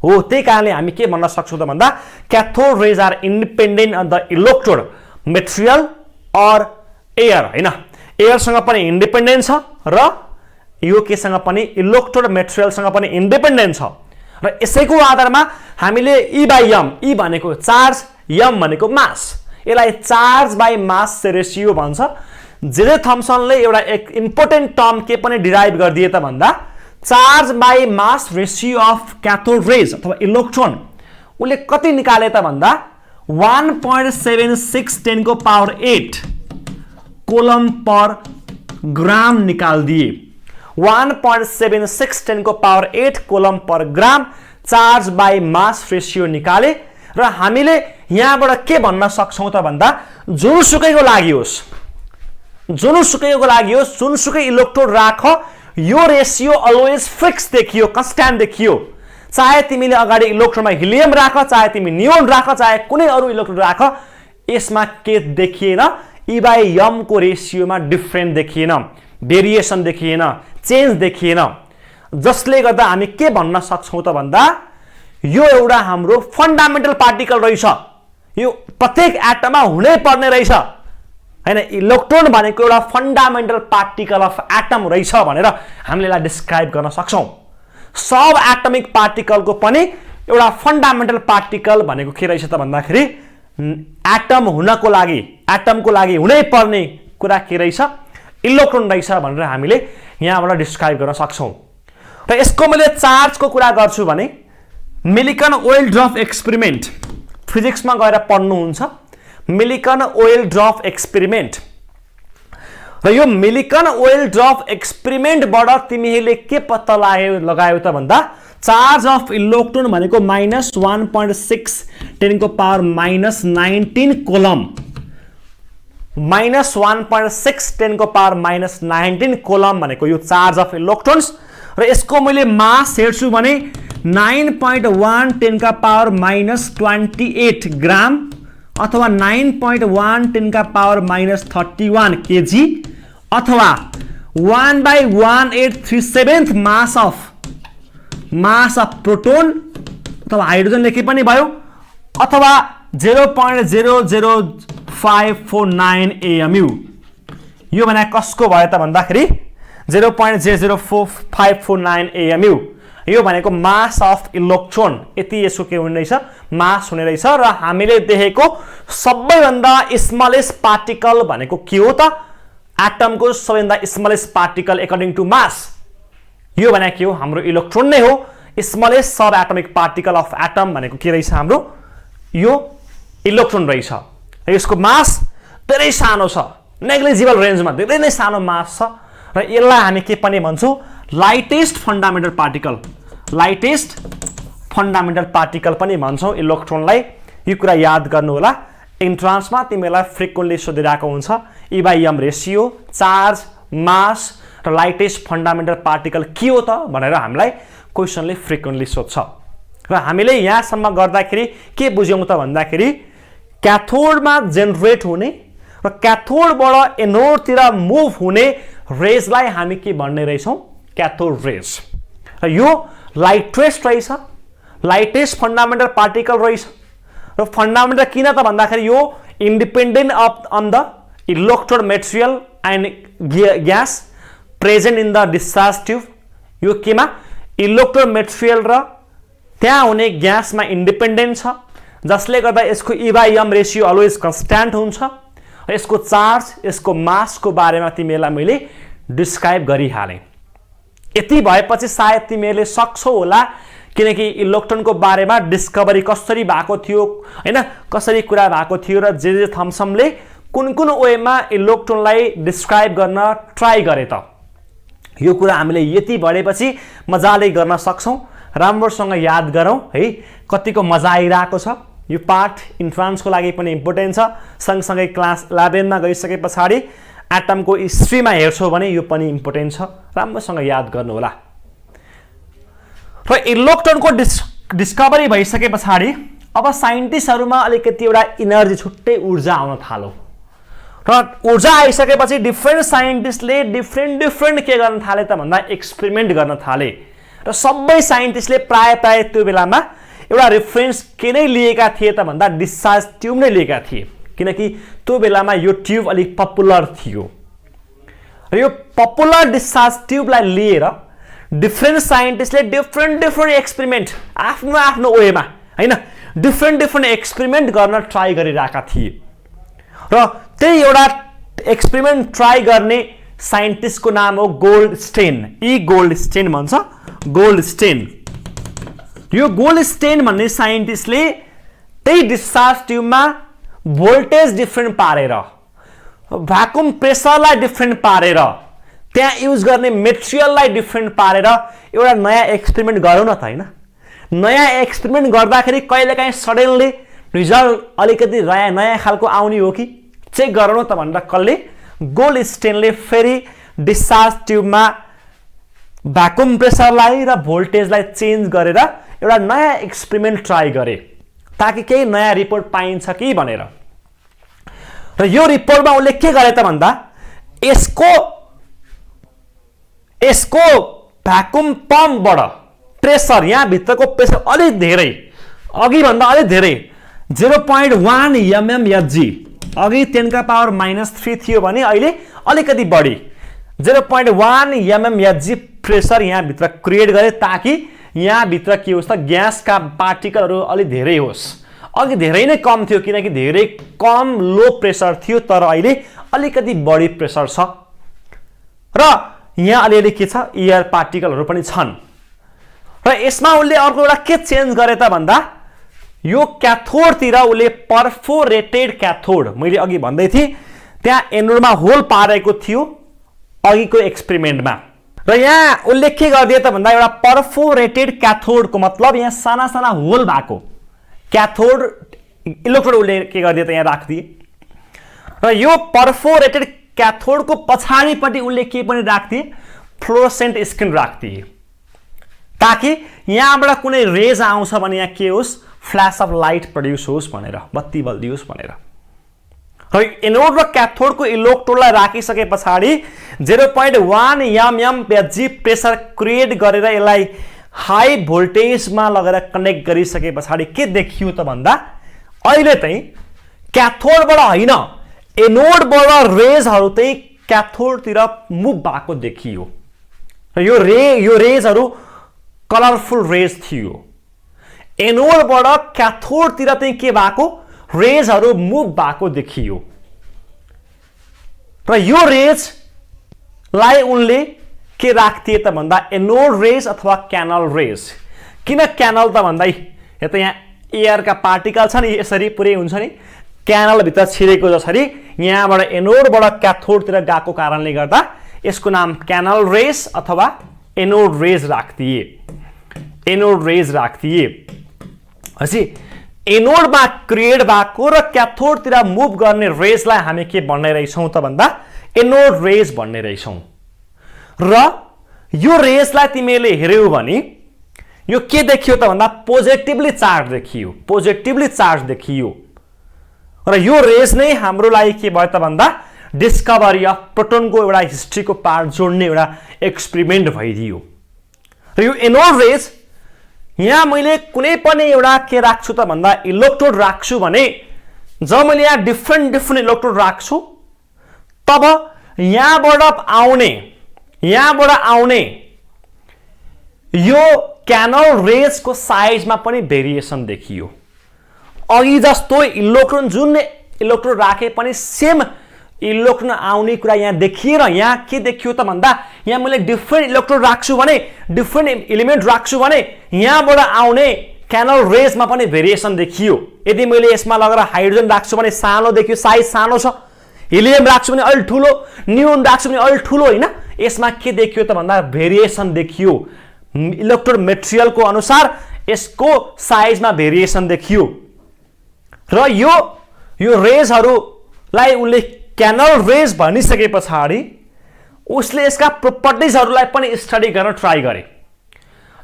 हो त्यही कारणले हामी के भन्न सक्छौं त भन्दा cathode rays are independent on the electrode material or air हैन एयरसँग पनि इन्डिपेन्डेन्ट छ र यो केसँग पनि इलेक्ट्रोड मेटेरियलसँग पनि इन्डिपेन्डेन्ट छ र यसैको आधारमा हामीले E/m E भनेको चार्ज m भनेको मास यसलाई चार्ज बाइ मास रेशियो भन्छ जे थम्सनले एउटा एक इम्पोर्टेन्ट टर्म के पनि डिराइभ गरिदिए त भन्दा charge by mass ratio of cathode rays अथवा इलेक्ट्रोन उले कति निकाले त भन्दा 1.76 10 को पावर 8 कोलम पर ग्राम निकाल्दिए 1.76 10 को power 8 coulomb per gram charge by mass ratio निकाले र हामीले यहाँबाट के भन्न सक्छौं त भन्दा जुनसुकैको लागि होस् जुनसुकै इलेक्ट्रोड राख यो रेशियो अलवेज फिक्स देखियो कन्स्ट्यान्ट देखियो चाहे तिमीले अगाडि इलेक्ट्रोडमा हिलियम राख चाहे तिमी नियोन राख चाहे कुनै अरु इलेक्ट्रोड राख यसमा के देखिएन E/m को रेशियोमा डिफरेन्ट देखिएन भेरिएसन देखिएन चेन्ज देखिएन जसले गर्दा हामी के भन्न सक्छौं त भन्दा यो एउटा हाम्रो फन्डामेन्टल पार्टिकल रहेछ यो प्रत्येक एटममा हुनै पर्ने रहेछ हैन इलेक्ट्रोन भनेको एउटा फन्डामेन्टल पार्टिकल अफ एटम रहेछ भनेर हामीले यसलाई डिस्क्राइब गर्न सक्छौं सब एटमिक पार्टिकलको पनि एउटा फन्डामेन्टल पार्टिकल भनेको के रहेछ त भन्दाखेरि एटमको लागि हुनै पर्ने कुरा के रहेछ इलेक्ट्रोन रहेछ भनेर हामीले यहाँबाट डिस्क्राइब गर्न सक्छौं र यसको मैले चार्जको कुरा गर्छु भने मिलिकन ओइल ड्रप एक्सपेरिमेन्ट फिजिक्समा गएर पढ्नुहुन्छ मिलिकन ओइल ड्रप एक्सपेरिमेन्ट र यो मिलिकन ओइल ड्रप एक्सपेरिमेन्टबाट तिमीहरूले के पत्ता लगायो त भन्दा चार्ज अफ इलेक्ट्रोन भनेको -1.6 10 को पावर -19 कोलम -1.6 10 को पावर -19 कोलम भनेको यो चार्ज अफ इलेक्ट्रोन्स र यसको मैले मास हेर्छु भने 9.1 10 का पावर -28 ग्राम अथवा 9.1 10 का पावर -31 केजी अथवा 1/1837 मास अफ प्रोटोन अथवा हाइड्रोजन लेखे पनि भयो अथवा 0.00549 AMU यो भने कसको भयो त भन्दाखेरि 0.00549 AMU यो भनेको मास अफ इलेक्ट्रोन यति यसको के हुने रहेछ मास हुने रहेछ र हामीले देखेको सबैभन्दा स्मलेस्ट पार्टिकल भनेको के हो त एटमको सबैभन्दा स्मलेस्ट पार्टिकल अकॉर्डिंग टु मास यो भने के हो हाम्रो इलेक्ट्रोन नै हो smallest sub atomic particle of atom भनेको के रहेछ हाम्रो यो इलेक्ट्रोन रहेछ यसको मास धेरै सानो छ नेग्लिजिबल रेन्जमा धेरै नै सानो मास छ र यसलाई हामी के पनि भन्छौं लाइटेस्ट फन्डामेन्टल पार्टिकल पनि भन्छौं इलेक्ट्रोनलाई यो कुरा याद गर्नु होला इन्ट्रान्समा तिमीलाई फ्रिक्वेन्टली सोधिरहेको हुन्छ E/m रेशियो चार्ज मास र लाइटेस्ट फन्डामेन्टल पार्टिकल के हो त भनेर हामीलाई क्वेशनले फ्रिक्वेन्टली सोध्छ र हामीले यहाँसम्म गर्दाखेरि के बुझ्यौं त भन्दाखेरि क्याथोडमा जेनेरेट हुने र क्याथोडबाट एनोडतिर मुभ हुने रेजलाई हामी के भन्ने रहेछौं क्याथोड रेज र यो लाइटेस्ट रहेछ लाइटेस्ट फन्डामेन्टल पार्टिकल रहेछ र फन्डामेन्टल किन त भन्दाखेरि यो independent on the electrode material and gas present in the discharge tube यो केमा इलेक्ट्रोड मटेरियल र त्यहाँ हुने ग्यासमा इन्डिपेन्डेन्ट छ जसले गर्दा यसको E/m रेशियो अलवेज कन्स्ट्यान्ट हुन्छ र यसको चार्ज यसको मासको बारेमा तिमीहरूलाई मैले डिस्क्राइब गरिहालेँ यति भएपछि सायद तिमीहरूले सक्छौ होला किनकि इलेक्ट्रोनको बारेमा डिस्कभरी कसरी भएको थियो हैन कसरी कुरा भएको थियो र जे थम्सनले कुन वेमा इलेक्ट्रोनलाई डिस्क्राइब गर्न ट्राई गरे त यो कुरा हामीले यति बढेपछि मजाले गर्न सक्छौं राम्रोसँग याद गरौँ है कतिको मजा आइरहेको छ यो पार्ट इन्ट्रान्सको लागि पनि इम्पोर्टेन्ट छ सँगसँगै क्लास 11 मा गइसके पछाडी एटमको हिस्ट्रीमा हेर्छौ भने यो पनि इम्पोर्टेन्ट छ राम्रोसँग याद गर्नु होला र इलेक्ट्रोनको डिस्कभरी भइसके पछाडी अब साइन्टिस्टहरुमा अलिकति एउटा एनर्जी छुट्टै ऊर्जा आउन थाल्यो र ऊर्जा आइसकेपछि डिफरेन्ट साइन्टिस्टले डिफरेन्ट के गर्न थाले त भन्दा एक्सपेरिमेन्ट गर्न थाले र सबै साइन्टिस्टले प्राय त्यो बेलामा एउटा रेफरेन्स के नै लिएका थिए त भन्दा डिस्चार्ज ट्युब नै लिएका थिए किनकि त्यो बेलामा यो ट्युब अलि पपुलर थियो र यो पपुलर डिस्चार्ज ट्युबलाई लिएर डिफरेन्ट साइन्टिस्टले डिफरेन्ट एक्सपेरिमेन्ट आफ्नो वेमा हैन डिफरेन्ट एक्सपेरिमेन्ट गर्न ट्राई गरिरहेका थिए र त्यही एउटा एक्सपेरिमेन्ट ट्राई गर्ने साइन्टिस्टको नाम हो गोल्डस्टेन गोल्डस्टेन भन्छ गोल्डस्टेन यो गोल्डस्टेन भन्ने साइन्टिस्टले त्यही डिस्चार्ज ट्युबमा भोल्टेज डिफरेन्ट पारेर भ्याकुम प्रेसरलाई डिफरेन्ट पारेर त्यहाँ युज गर्ने मटेरियललाई डिफरेन्ट पारेर एउटा नयाँ एक्सपेरिमेन्ट गरौँ न त हैन नयाँ एक्सपेरिमेन्ट गर्दाखेरि कहिलेकाहीँ सडनली रिजल्ट अलिकति नयाँ खालको आउने हो कि चेक गरौँ न त भनेर कसले गोल्डस्टेनले फेरि डिस्चार्ज ट्युबमा भ्याकुम प्रेसरलाई र भोल्टेजलाई चेन्ज गरेर एउटा नयाँ एक्सपेरिमेन्ट ट्राई गरे ताकि केही नयाँ रिपोर्ट पाइन्छ कि भनेर र यो रिपोर्टमा उनले के गरे त भन्दा यसको भ्याकुम पम्पबाट प्रेसर यहाँ भित्रको प्रेसर अलि धेरै अघि भन्दा अलि धेरै 0.1 mmHg अघि 10 का पावर -3 थियो भने अहिले अलिकति बढी 0.1 mmHg प्रेसर यहाँ भित्र क्रिएट गरे ताकि यहाँ भित्र के होस् त ग्यासका पार्टिकलहरु अलि धेरै होस् अघि धेरै नै कम थियो किनकि धेरै कम लो प्रेसर थियो तर अहिले अलिकति बढी प्रेसर छ र यहाँ अलिअलि के छ एयर पार्टिकलहरु पनि छन् र यसमा उसले अर्को एउटा के चेन्ज गरे त भन्दा यो क्याथोडतिर उसले पर्फोरेटेड क्याथोड, मैले अघि भन्दै थिएँ त्यहाँ एनोडमा होल पारेको थियो अघिको एक्सपेरिमेन्टमा, र यहाँ उसले के गरिदिए त भन्दा एउटा पर्फोरेटेड क्याथोडको मतलब यहाँ साना साना होल भएको क्याथोड इलेक्ट्रोड उसले के गरिदिए त यहाँ राखिदिए, र यो पर्फोरेटेड क्याथोडको पछाडिपट्टि उसले के पनि राखिदिए, फ्लोरोसेन्ट स्क्रिन राखिदिए, ताकि यहाँबाट कुनै रेज आउँछ भने यहाँ के होस्, फ्ल्यास अफ लाइट प्रड्युस होस् भनेर, बत्ती बल्दियोस् भनेर। र एनोड र क्याथोडको इलेक्ट्रोडलाई राखिसके पछाडि 0.1 mmHg प्रेसर क्रिएट गरेर यसलाई हाई भोल्टेजमा लगेर कनेक्ट गरिसके पछाडि के देखियो त भन्दा अहिले चाहिँ क्याथोडबाट होइन एनोडबाट रेजहरू चाहिँ क्याथोडतिर मुभ भएको देखियो, र यो रेजहरू कलरफुल रेज थियो। एनोडबाट क्याथोडतिर चाहिँ के भएको, रेजहरू मुभ भएको देखियो, र यो रेजलाई उनले के राख्थे त भन्दा एनोड रेज अथवा क्यानल रेज। किन क्यानल त भन्दा यता यहाँ एयरका पार्टिकल छ नि, यसरी पुरै हुन्छ नि, क्यानल भित्र छिरेको जसरी यहाँबाट एनोडबाट क्याथोडतिर गएको कारणले गर्दा यसको नाम क्यानल रेज अथवा एनोड रेज राख्दिए, एनोड रेज राख्दिए। पछि एनोडमा क्रिएट भएको र क्याथोडतिर मुभ गर्ने रेजलाई हामी के भन्ने रहेछौँ त भन्दा एनोड रेज भन्ने रहेछौँ। र यो रेजलाई तिमीले हेर्यौ भने यो के देखियो त भन्दा पोजिटिभली चार्ज देखियो, पोजिटिभली चार्ज देखियो, र यो रेज नै हाम्रो लागि के भयो त भन्दा डिस्कभरी अफ प्रोटोनको एउटा हिस्ट्रीको पार्ट जोड्ने एउटा एक्सपेरिमेन्ट भइदियो। र यो एनोड रेज यहाँ मैले कुनै पनि एउटा के राख्छु त भन्दा इलेक्ट्रोड राख्छु भने जब मैले यहाँ डिफ्रेन्ट इलेक्ट्रोड राख्छु तब यहाँबाट आउने यो क्यानल रेजको साइजमा पनि भेरिएसन देखियो। अघि जस्तो इलेक्ट्रोन जुन इलेक्ट्रोड राखे पनि सेम इलेक्ट्रोन आउने कुरा यहाँ देखिएर यहाँ के देखियो त भन्दा यहाँ मैले डिफ्रेन्ट इलेक्ट्रोड राख्छु भने, डिफ्रेन्ट एलिमेन्ट राख्छु भने यहाँबाट आउने क्यानल रेजमा पनि भेरिएसन देखियो। यदि मैले यसमा लगेर हाइड्रोजन राख्छु भने सानो देखियो, साइज सानो छ, हिलियम राख्छु भने अलि ठुलो, नियोन राख्छु भने अलि ठुलो, होइन, यसमा के देखियो त भन्दा भेरिएसन देखियो। इलेक्ट्रोड मेटेरियलको अनुसार यसको साइजमा भेरिएसन देखियो, र यो रेजहरूलाई उनले क्यानल रेज भनिसके पछाडि उसले यसका प्रोपर्टिजहरूलाई पनि स्टडी गर्न ट्राई गरे,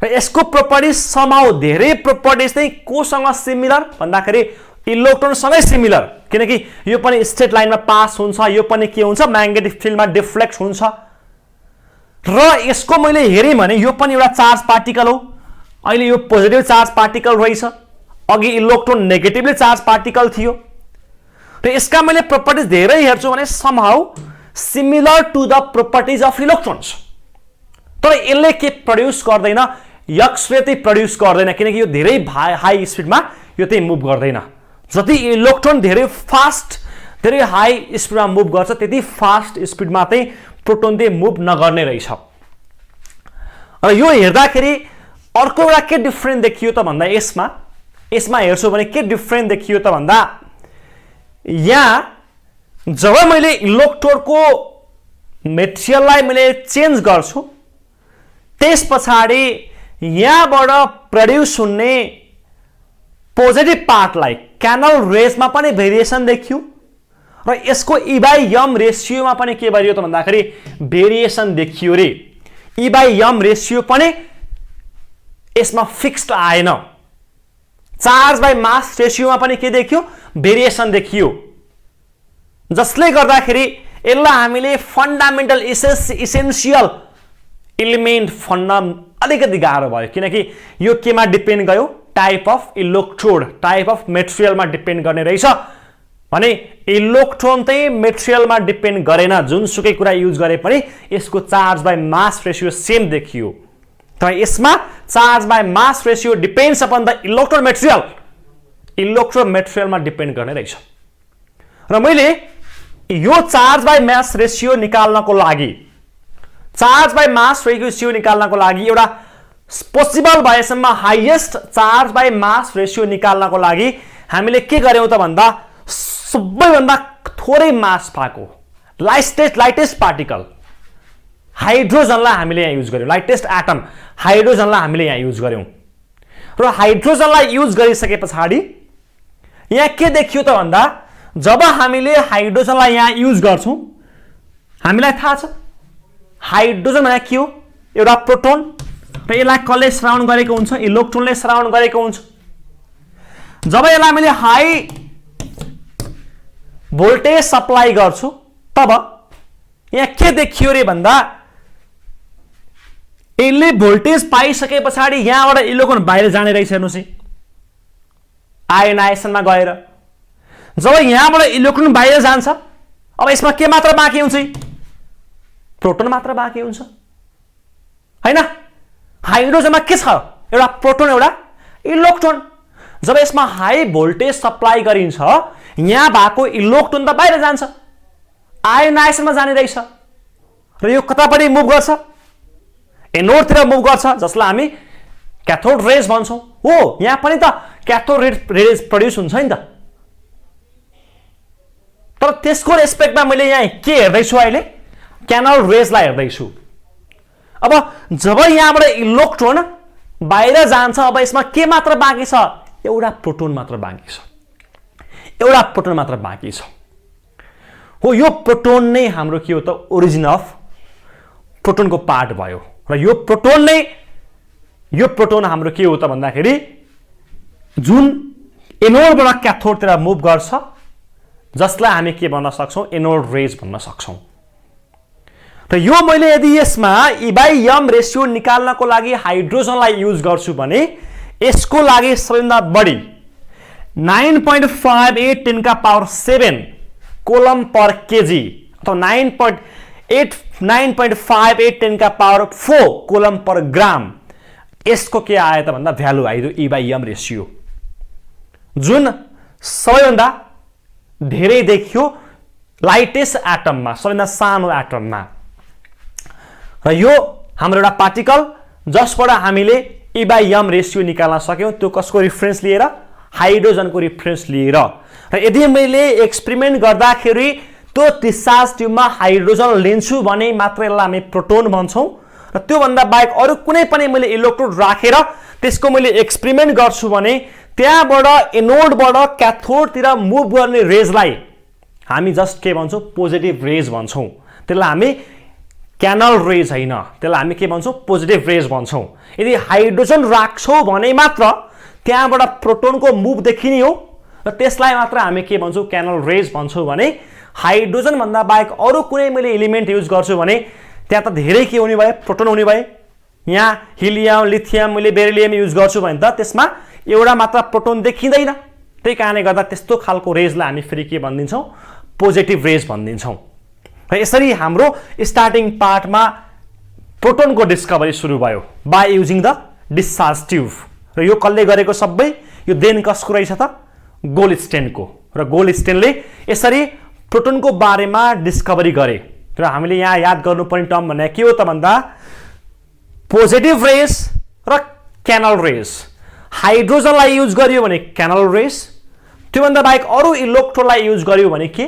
र यसको प्रोपर्टिज समाउ धेरै प्रोपर्टिज चाहिँ कोसँग सिमिलर भन्दाखेरि इलेक्ट्रोनसँगै सिमिलर, किनकि यो पनि स्ट्रेट लाइनमा पास हुन्छ, यो पनि के हुन्छ म्याग्नेटिक फिल्डमा डिफ्लेक्ट हुन्छ, र यसको मैले हेरेँ भने यो पनि एउटा चार्ज पार्टिकल हो, अहिले यो पोजिटिभ चार्ज पार्टिकल रहेछ, अघि इलेक्ट्रोन नेगेटिभली चार्ज पार्टिकल थियो, र यसका मैले प्रोपर्टिज धेरै हेर्छु भने somehow similar to the properties of electrons, तर यसले के प्रड्युस गर्दैन, एक्स-रे चाहिँ प्रड्युस गर्दैन, किनकि यो धेरै हाई स्पिडमा यो चाहिँ मुभ गर्दैन। जति इलेक्ट्रोन धेरै फास्ट धेरै हाई स्पिडमा मुभ गर्छ त्यति फास्ट स्पिडमा चाहिँ प्रोटोन चाहिँ मुभ नगर्ने रहेछ। र यो हेर्दाखेरि अर्को एउटा के डिफ्रेन्ट देखियो त भन्दा यसमा हेर्छु भने के डिफ्रेन्ट देखियो त भन्दा यहाँ जब मैले इलेक्ट्रोडको मेटेरियललाई मैले चेन्ज गर्छु त्यस पछाडि यहाँबाट प्रड्युस हुने पोजिटिभ पार्टलाई क्यानल रेजमा पनि भेरिएसन देखियो, र यसको ई/एम रेसियोमा पनि के भयो त भन्दाखेरि भेरिएसन देखियो रे। ई/एम रेसियो पनि यसमा फिक्स्ड आएन, चार्ज बाइ मास रेसियोमा पनि के देखियो, भेरिएसन देखियो, जसले गर्दाखेरि यसलाई हामीले फन्डामेन्टल इसेन्सियल एलिमेन्ट भन्न अलिकति गाह्रो भयो, किनकि यो केमा डिपेन्ड गयो, type of electrode, type of मेटेरियलमा डिपेन्ड गर्ने रहेछ भने इलेक्ट्रोन चाहिँ मेटेरियलमा डिपेन्ड गरेन, जुनसुकै कुरा युज गरे पनि यसको charge by mass ratio same देखियो, तर यसमा charge by mass ratio depends upon the electrode material, electrode मेटेरियलमा डिपेन्ड गर्ने रहेछ। र मैले यो चार्ज बाइ मास रेसियो निकाल्नको लागि एउटा पोसिबल भएसम्म highest charge by mass ratio निकाल्नको लागि हामीले के गर्यौं त भन्दा सबैभन्दा थोरै मास भएको लाइटेस्ट पार्टिकल हाइड्रोजनलाई हामीले यहाँ युज गर्यौं। लाइटेस्ट एटम हाइड्रोजनलाई हामीले यहाँ युज गर्यौं र हाइड्रोजनलाई युज गरिसके पछाडि यहाँ के देखियो त भन्दा जब हामीले हाइड्रोजनलाई यहाँ युज गर्छौं हामीलाई थाहा छ हाइड्रोजन भने के हो एउटा प्रोटोन र यसलाई कसले सराउन्ड गरेको हुन्छ इलेक्ट्रोनले सराउन्ड गरेको हुन्छ। जब यसलाई हामीले हाई भोल्टेज सप्लाई गर्छु तब यहाँ के देखियो रे भन्दा यसले भोल्टेज पाइसके पछाडि यहाँबाट इलेक्ट्रोन बाहिर जाने रहेछ। हेर्नुस् आयोनाइजेसनमा गएर जब यहाँबाट इलेक्ट्रोन बाहिर जान्छ अब यसमा के मात्र बाँकी हुन्छ प्रोटोन मात्र बाँकी हुन्छ हैन। हाइड्रोजनमा के छ एउटा प्रोटोन एउटा इलेक्ट्रोन। जब यसमा हाई भोल्टेज सप्लाई गरिन्छ यहाँ भएको इलेक्ट्रोन त बाहिर जान्छ आयोनाइजेसनमा जाने रहेछ र यो कतापट्टि मुभ गर्छ एनोडतिर मुभ गर्छ जसलाई हामी क्याथोड रेज भन्छौं। हो यहाँ पनि त क्याथोड रेज प्रोड्युस हुन्छ नि त तर त्यसको रेस्पेक्टमा मैले यहाँ के हेर्दैछु अहिले क्यानल रेजलाई हेर्दैछु। अब जब यहाँबाट इलेक्ट्रोन बाहिर जान्छ अब यसमा के मात्र बाँकी छ एउटा प्रोटोन मात्र बाँकी छ एउटा प्रोटोन मात्र बाँकी छ। हो यो प्रोटोन नै हाम्रो के हो त ओरिजिन अफ प्रोटोनको पार्ट भयो र यो प्रोटोन हाम्रो के हो त भन्दाखेरि जुन एनोडबाट क्याथोडतिर मुभ गर्छ जसलाई हामी के भन्न सक्छौं एनोड रेज भन्न सक्छौं। र यो मैले यदि यसमा E/M रेशियो निकाल्नको लागि हाइड्रोजनलाई युज गर्छु भने यसको लागि सबैभन्दा बढी 9.58 10 का पावर 7 कोलम पर केजी अथवा 9.58 10 का पावर 4 कोलम पर ग्राम यसको के आयो त भन्दा भ्यालु आइदियो E/M रेशियो जुन सबैभन्दा धेरै देखियो लाइटेस्ट एटममा सबैभन्दा सानो एटममा। र यो हाम्रो एउटा पार्टिकल जसबाट हामीले E/M रेशियो निकाल्न सक्यौं त्यो कसको रेफरेन्स लिएर हाइड्रोजनको रेफरेन्स लिएर। र यदि मैले एक्सपेरिमेन्ट गर्दाखेरि त्यो डिस्चार्ज ट्युबमा हाइड्रोजन लिन्छु भने मात्र यसलाई हामी प्रोटोन भन्छौं र त्यो भन्दा बाहेक अरु कुनै पनि मैले इलेक्ट्रोड राखेर त्यसको मैले एक्सपेरिमेन्ट गर्छु भने त्यहाँबाट एनोडबाट क्याथोडतिर मुभ गर्ने रेजलाई हामी जस्ट के भन्छौं पोजिटिभ रेज भन्छौं। त्यसलाई हामी क्यानल रेज हैन त्यसलाई हामी के भन्छौं पोजिटिभ रेज भन्छौं। यदि हाइड्रोजन राख्छौं भने मात्र त्यहाँबाट प्रोटोनको मुभ देखिने हो र त्यसलाई मात्र हामी के भन्छौं क्यानल रेज भन्छौं भने हाइड्रोजन भन्दा बाहेक अरु कुनै मैले एलिमेन्ट युज गर्छु भने त्यहाँ त धेरै के हुने भयो प्रोटोन हुने भयो। यहाँ हिलियम लिथियम मैले बेरिलियम युज गर्छु भने त त्यसमा एउटा मात्र प्रोटोन देखिँदैन त्यही कारणले गर्दा त्यस्तो खालको रेजलाई हामी फेरि के भनिदिन्छौं पोजिटिभ रेज भनिदिन्छौं। र यसरी हाम्रो स्टार्टिङ पार्टमा प्रोटोनको डिस्कभरी सुरु भयो by using the discharge tube. र यो कसले गरेको सबै यो देन कसको रहेछ त गोल्डस्टेनको र गोल्डस्टेनले यसरी प्रोटोनको बारेमा डिस्कभरी गरे। र हामीले यहाँ याद गर्नुपर्ने टर्म भने के हो त भन्दा पोजिटिभ रेज र क्यानल रेज। हाइड्रोजनलाई युज गरियो भने क्यानल रेज त्यो भन्दा बाहेक अरु इलेक्ट्रोनलाई युज गरियो भने के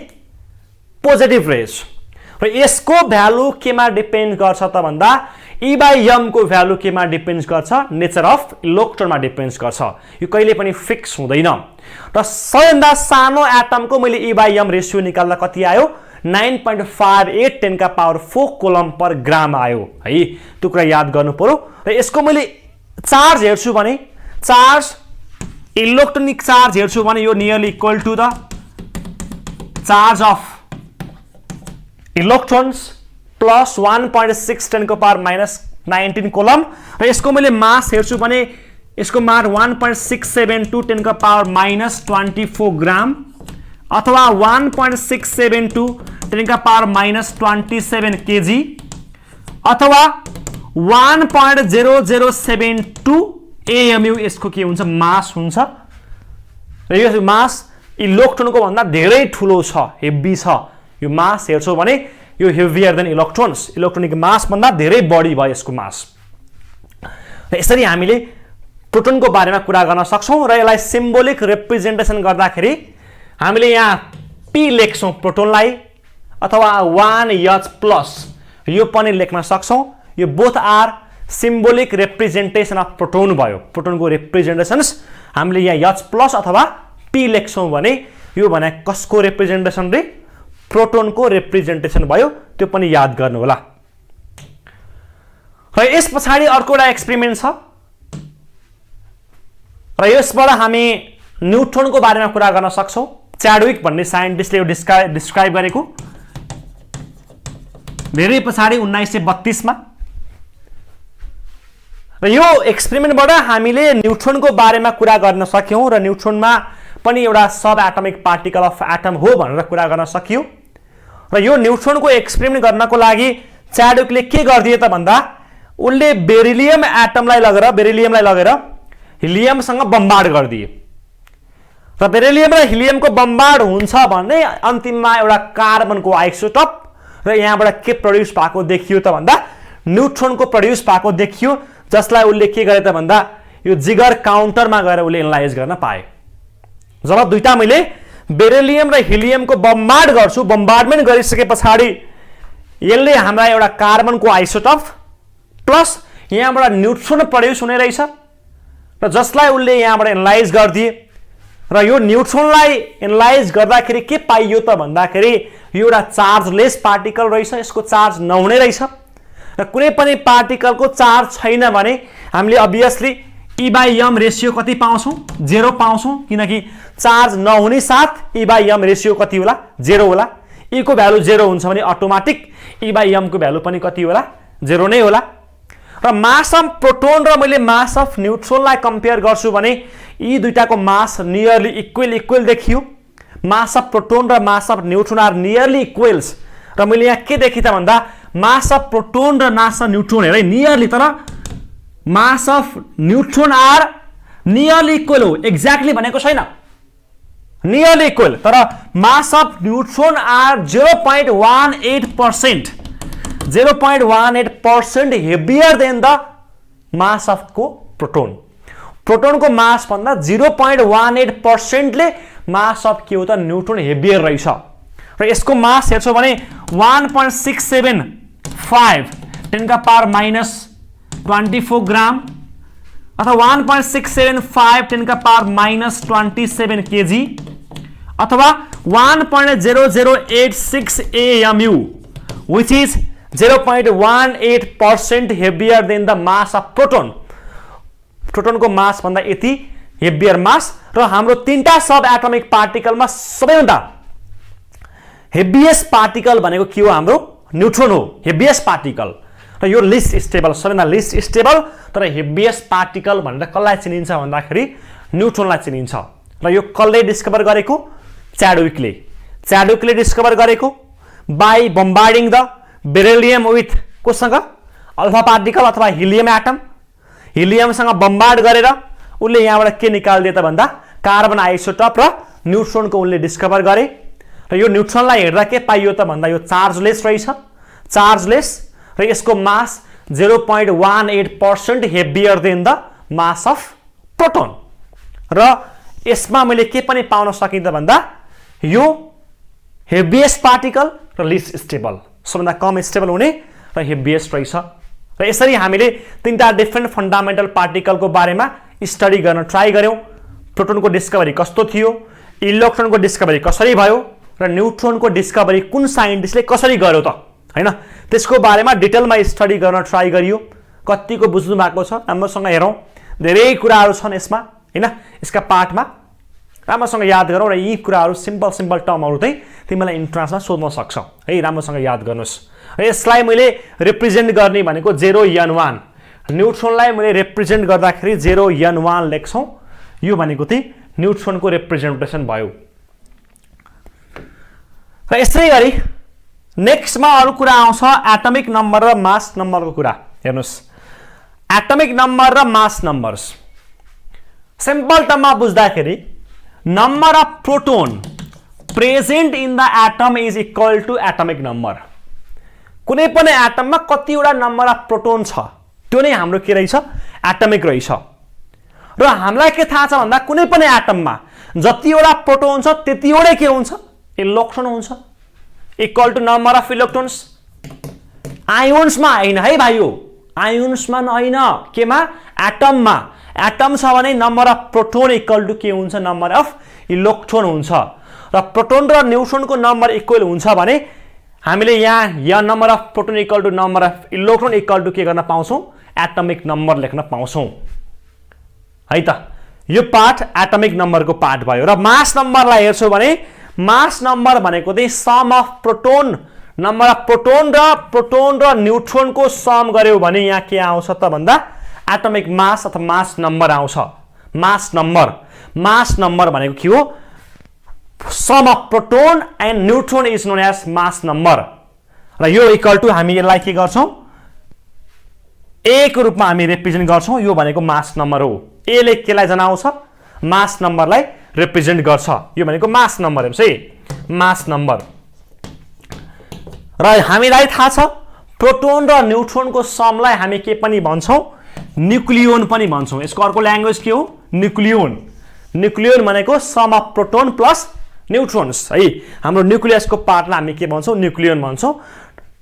पोजिटिभ रेज। र यसको भ्यालु केमा डिपेन्ड गर्छ त भन्दा E/M को भ्यालु केमा डिपेन्ड गर्छ नेचर अफ इलेक्ट्रोनमा डिपेन्ड गर्छ यो कहिले पनि फिक्स हुँदैन। र सबैभन्दा सानो एटमको मैले E/M रेशियो निकाल्दा कति आयो 9.58 10 का पावर 4 कोलम पर ग्राम आयो है त्यो कुरा याद गर्नु पर्यो। र यसको मैले चार्ज हेर्छु भने चार्ज इलेक्ट्रोनिक चार्ज हेर्छु भने यो nearly equal to the charge of electrons plus 1.6 10 को पावर -19 कोलम। र यसको मैले मास हेर्छु भने यसको मास 1.672 10 का पावर -24 ग्राम अथवा 1.672 10 का पावर -27 केजी अथवा 1.0072 AMU यसको के हुन्छ मास हुन्छ। र यो मास इलेक्ट्रोनको भन्दा धेरै ठूलो छ हेभी छ यो मास हेर्छौ भने यो हेभियर देन इलेक्ट्रोन्स इलेक्ट्रोनिक मास भन्दा धेरै बढी भयो यसको मास। र यसरी हामीले प्रोटोनको बारेमा कुरा गर्न सक्छौं र यसलाई सिम्बोलिक रिप्रेजेन्टेसन गर्दाखेरि हामीले यहाँ p लेख्छौं प्रोटोनलाई अथवा 1H+ यो पनि लेख्न सक्छौं। यो both are symbolic representation of proton भयो। प्रोटोनको रिप्रेजेन्टेसन्स हामीले यहाँ H+ अथवा p लेख्छौं भने यो भने कसको रिप्रेजेन्टेसन रे? प्रोटोनको रिप्रेजेन्टेसन भयो। त्यो पनि याद गर्नु होला। र यस पछाडी अर्को एउटा एक्सपेरिमेन्ट छ र यसबाट हामी न्युट्रोनको बारेमा कुरा गर्न सक्छौं। च्याडविक भन्ने साइन्टिस्टले यो डिस्क्राइब गरेको धेरै पछाडी 1932 मा। र यो एक्सपेरिमेन्टबाट हामीले न्युट्रोनको बारेमा कुरा गर्न सक्यौं र न्युट्रोनमा पनि एउटा सब एटमिक पार्टिकल अफ एटम हो भनेर कुरा गर्न सकियो। र यो न्युट्रोनको एक्सपेरिमेन्ट गर्नको लागि च्याडविकले के गरिदिए त भन्दा उनले बेरिलियमलाई लगेर हिलियमसँग बम्बार्ड गरिदिए र बेरिलियम र हिलियमको बम्बार्ड हुन्छ भने अन्तिममा एउटा कार्बनको आइसोटोप र यहाँबाट के प्रोड्युस भएको देखियो त भन्दा न्युट्रोनको प्रोड्युस भएको देखियो, जसलाई उनले के गरे त भन्दा यो जिगर काउन्टरमा गएर उनले एनालाइज गर्न पाए। जब दुईटा मैले बेरिलियम र हिलियमको बम्बार्डमेन्ट गरिसके पछाडि यसले हामीलाई एउटा कार्बनको आइसोटोप प्लस यहाँबाट न्युट्रोन प्रोड्युस हुने रहेछ र जसलाई उनले यहाँबाट एनालाइज गरिदिए र यो न्युट्रोनलाई एनालाइज गर्दाखेरि के पाइयो त भन्दाखेरि यो एउटा चार्जलेस पार्टिकल रहेछ। यसको चार्ज नहुने रहेछ र कुनै पनि पार्टिकलको चार्ज छैन भने हामीले अभियसली E/m रेशियो कति पाउँछौं? 0 पाउँछौं, किनकि चार्ज नहुने साथ E/m रेशियो कति होला? 0 होला। E को भ्यालु 0 हुन्छ भने अटोमेटिक E/m को भ्यालु पनि कति होला? 0 नै होला। र मास अफ प्रोटोन र मैले मास अफ न्युट्रोनलाई कम्पेयर गर्छु भने यी दुईटाको मास नियरली इक्वल देखियो। मास अफ प्रोटोन र mass of neutron are nearly equals र मैले यहाँ के देखेँ त भन्दा मास अफ प्रोटोन र मास अफ न्युट्रोन हेरे नियरली, तर mass of neutron are nearly equal हो। एक्ज्याक्टली भनेको छैन, नियरली इक्वल, तर mass of neutron are 0.18% heavier than the mass of को प्रोटोन। प्रोटोनको मास भन्दा 0.18% ले मास अफ के हो त न्युट्रोन हेभियर रहेछ र यसको मास हेर्छौ भने 1.675 10⁻⁻24 ग्राम अथवा 1.675 10⁻⁻27 केजी अथवा 1.0086 AMU, which is 0.18% heavier than the mass of proton. प्रोटोनको mass भन्दा यति हेभियर मास र हाम्रो तीनटा सब एटमिक पार्टिकलमा सबैभन्दा हेभिएस्ट पार्टिकल भनेको के हो? हाम्रो न्युट्रोन हो हेभिएस्ट पार्टिकल र यो लिस्ट स्टेबल, सबैभन्दा लिस्ट स्टेबल तर हेभिएस्ट पार्टिकल भनेर कसलाई चिनिन्छ भन्दाखेरि न्युट्रोनलाई चिनिन्छ। र यो कसले डिस्कभर गरेको? च्याडविकले डिस्कभर गरेको बाई बम्बार्डिङ द बेरिलियम विथ कोसँग? अल्फा पार्टिकल अथवा हिलियम एटम। हिलियमसँग बम्बार्ड गरेर उनले यहाँबाट के निकाल्दिए त भन्दा कार्बन आइसोटोप र न्युट्रोनको उनले डिस्कभर गरे र यो न्युट्रोनलाई हेर्दा के पाइयो त भन्दा यो चार्जलेस रहेछ, चार्जलेस र यसको mass 0.18% heavier than the mass of proton र यसमा मैले के पनि पाउन सकिन्छ भन्दा यो हेभिएस्ट पार्टिकल र लिस्ट स्टेबल, सबभन्दा कम स्टेबल हुने र हेभिएस्ट रहेछ। र यसरी हामीले तीनटा डिफरेन्ट फन्डामेन्टल पार्टिकलको बारेमा स्टडी गर्न ट्राई गर्यौं। प्रोटोनको डिस्कभरी कस्तो थियो, इलेक्ट्रोनको डिस्कभरी कसरी भयो र न्युट्रोनको डिस्कभरी कुन साइन्टिस्टले कसरी गर्यो त हैन, त्यसको बारेमा डिटेलमा स्टडी गर्न ट्राई गरियो। कतिको बुझ्नु भएको छ राम्रोसँग हेरौं, धेरै कुराहरू छन् यसमा हैन, यसका पार्टमा राम्रोसँग याद गरौँ र यी कुराहरू सिम्पल टर्महरू चाहिँ तिमीलाई इन्ट्रान्समा सोध्न सक्छौ है, राम्रोसँग याद गर्नुस्। र यसलाई मैले रिप्रेजेन्ट गर्ने भनेको 0n1, न्युट्रोनलाई मैले रिप्रेजेन्ट गर्दाखेरि 0n1 लेख्छौं। यो भनेको चाहिँ न्युट्रोनको रिप्रेजेन्टेसन भयो। र यसै गरी नेक्स्टमा अरु कुरा आउँछ एटमिक नम्बर र मास नम्बरको कुरा। हेर्नुस्, एटमिक नम्बर र मास नम्बर्स सिम्पल टर्ममा बुझ्दाखेरि number of proton present in the atom is equal to atomic number. कुनै पनि एटममा कतिवटा नम्बर अफ प्रोटोन छ त्यो नै हाम्रो के रहेछ? एटमिक रहेछ र हामीलाई के थाहा छ भन्दा कुनै पनि एटममा जतिवटा प्रोटोन छ त्यतिवटै के हुन्छ इलेक्ट्रोन हुन्छ equal to number of electrons आयोन्समा हैन है भाइयो आयोन्समा हैन केमा एटममा एटम छ भने number of proton equal to के हुन्छ नम्बर अफ इलेक्ट्रोन हुन्छ र प्रोटोन र न्यूट्रोनको नम्बर इक्वल हुन्छ भने हामीले यहाँ number of proton equal to number of electron equal to के गर्न पाउँछौं एटमिक नम्बर लेख्न पाउँछौं है त यो पार्ट एटमिक नम्बरको पार्ट भयो र मास नम्बरलाई हेर्छौ भने मास नम्बर भनेको चाहिँ sum of proton number of proton र न्यूट्रोनको सम गर्यो भने यहाँ के आउँछ त भन्दा एटमिक मास अथवा मास नम्बर आउँछ मास नम्बर भनेको के हो sum of proton and neutron is known as mass number र यो इक्वल टु हामी यसलाई के गर्छौं ए को रूपमा हामी रिप्रेजेन्ट गर्छौं यो भनेको मास नम्बर हो ए ले केलाई जनाउँछ मास नम्बरलाई रिप्रेजेन्ट गर्छ यो भनेको मास नम्बर हेर्नुस् है मास नम्बर र हामीलाई थाहा छ प्रोटोन र न्यूट्रोनको समलाई हामी के पनि भन्छौं न्यूक्लियोन पनि भन्छौं यसको अर्को ल्याङ्ग्वेज के हो न्यूक्लियोन भनेको सम अफ प्रोटोन प्लस न्यूट्रोन्स है हाम्रो न्यूक्लियसको पार्टलाई हामी के भन्छौं न्यूक्लियोन भन्छौं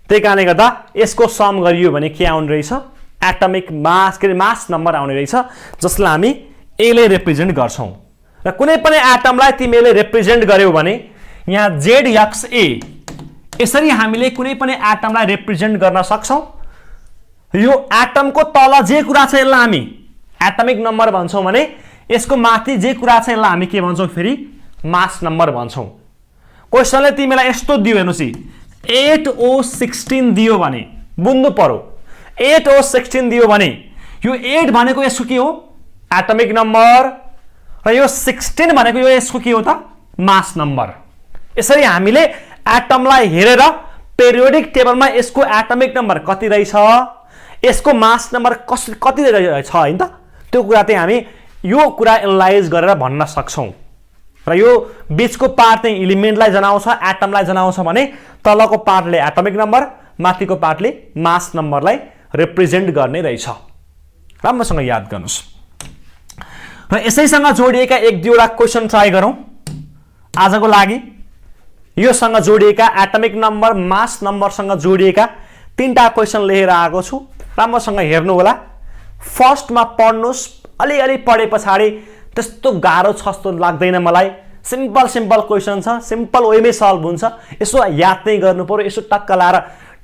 त्यही कारणले गर्दा यसको सम गरियो भने के आउने रहेछ एटमिक मास के मास नम्बर आउने रहेछ जसलाई हामी ए ले रिप्रेजेन्ट गर्छौं र कुनै पनि एटमलाई तिमीले रिप्रेजेन्ट गर्यौ भने यहाँ ZXA यसरी हामीले कुनै पनि एटमलाई रिप्रेजेन्ट गर्न सक्छौं यो एटमको तल जे कुरा छ यसलाई हामी एटमिक नम्बर भन्छौं भने यसको माथि जे कुरा छ यसलाई हामी के भन्छौं फेरि मास नम्बर भन्छौं क्वेशनले तिमीलाई यस्तो दियो हेर्नुस् 8O16 दियो भने बुझ्नु पर्यो 8O16 दियो भने यो 8 भनेको यसको के हो एटमिक नम्बर र यो 16 भनेको यो यसको के हो त मास नम्बर यसरी हामीले एटमलाई हेरेर पेरियोडिक टेबलमा यसको एटमिक नम्बर कति रहेछ यसको मास नम्बर कति रहेछ हैन त त्यो कुरा चाहिँ हामी यो कुरा एनालाइज गरेर भन्न सक्छौं र यो बीचको पार्ट चाहिँ एलिमेन्टलाई जनाउँछ एटमलाई जनाउँछ भने तलको पार्टले एटमिक नम्बर माथिको पार्टले मास नम्बरलाई रिप्रेजेन्ट गर्ने रहेछ राम्रोसँग याद गर्नुस् र यसैसँग जोडिएका एक दुईवटा क्वेशन ट्राई गरौं आजको लागि योसँग जोडिएका एटमिक नम्बर मास नम्बरसँग जोडिएका तीनटा क्वेशन लिएर आएको छु राम्रोसँग हेर्नु होला फर्स्टमा पढ्नुस् अलि पढे पछाडी त्यस्तो गाह्रो छ जस्तो लाग्दैन मलाई सिम्पल क्वेशन छ सिम्पल वेमै सल्भ हुन्छ यसो याद नै गर्नु पर्यो यसो टक्क लाएर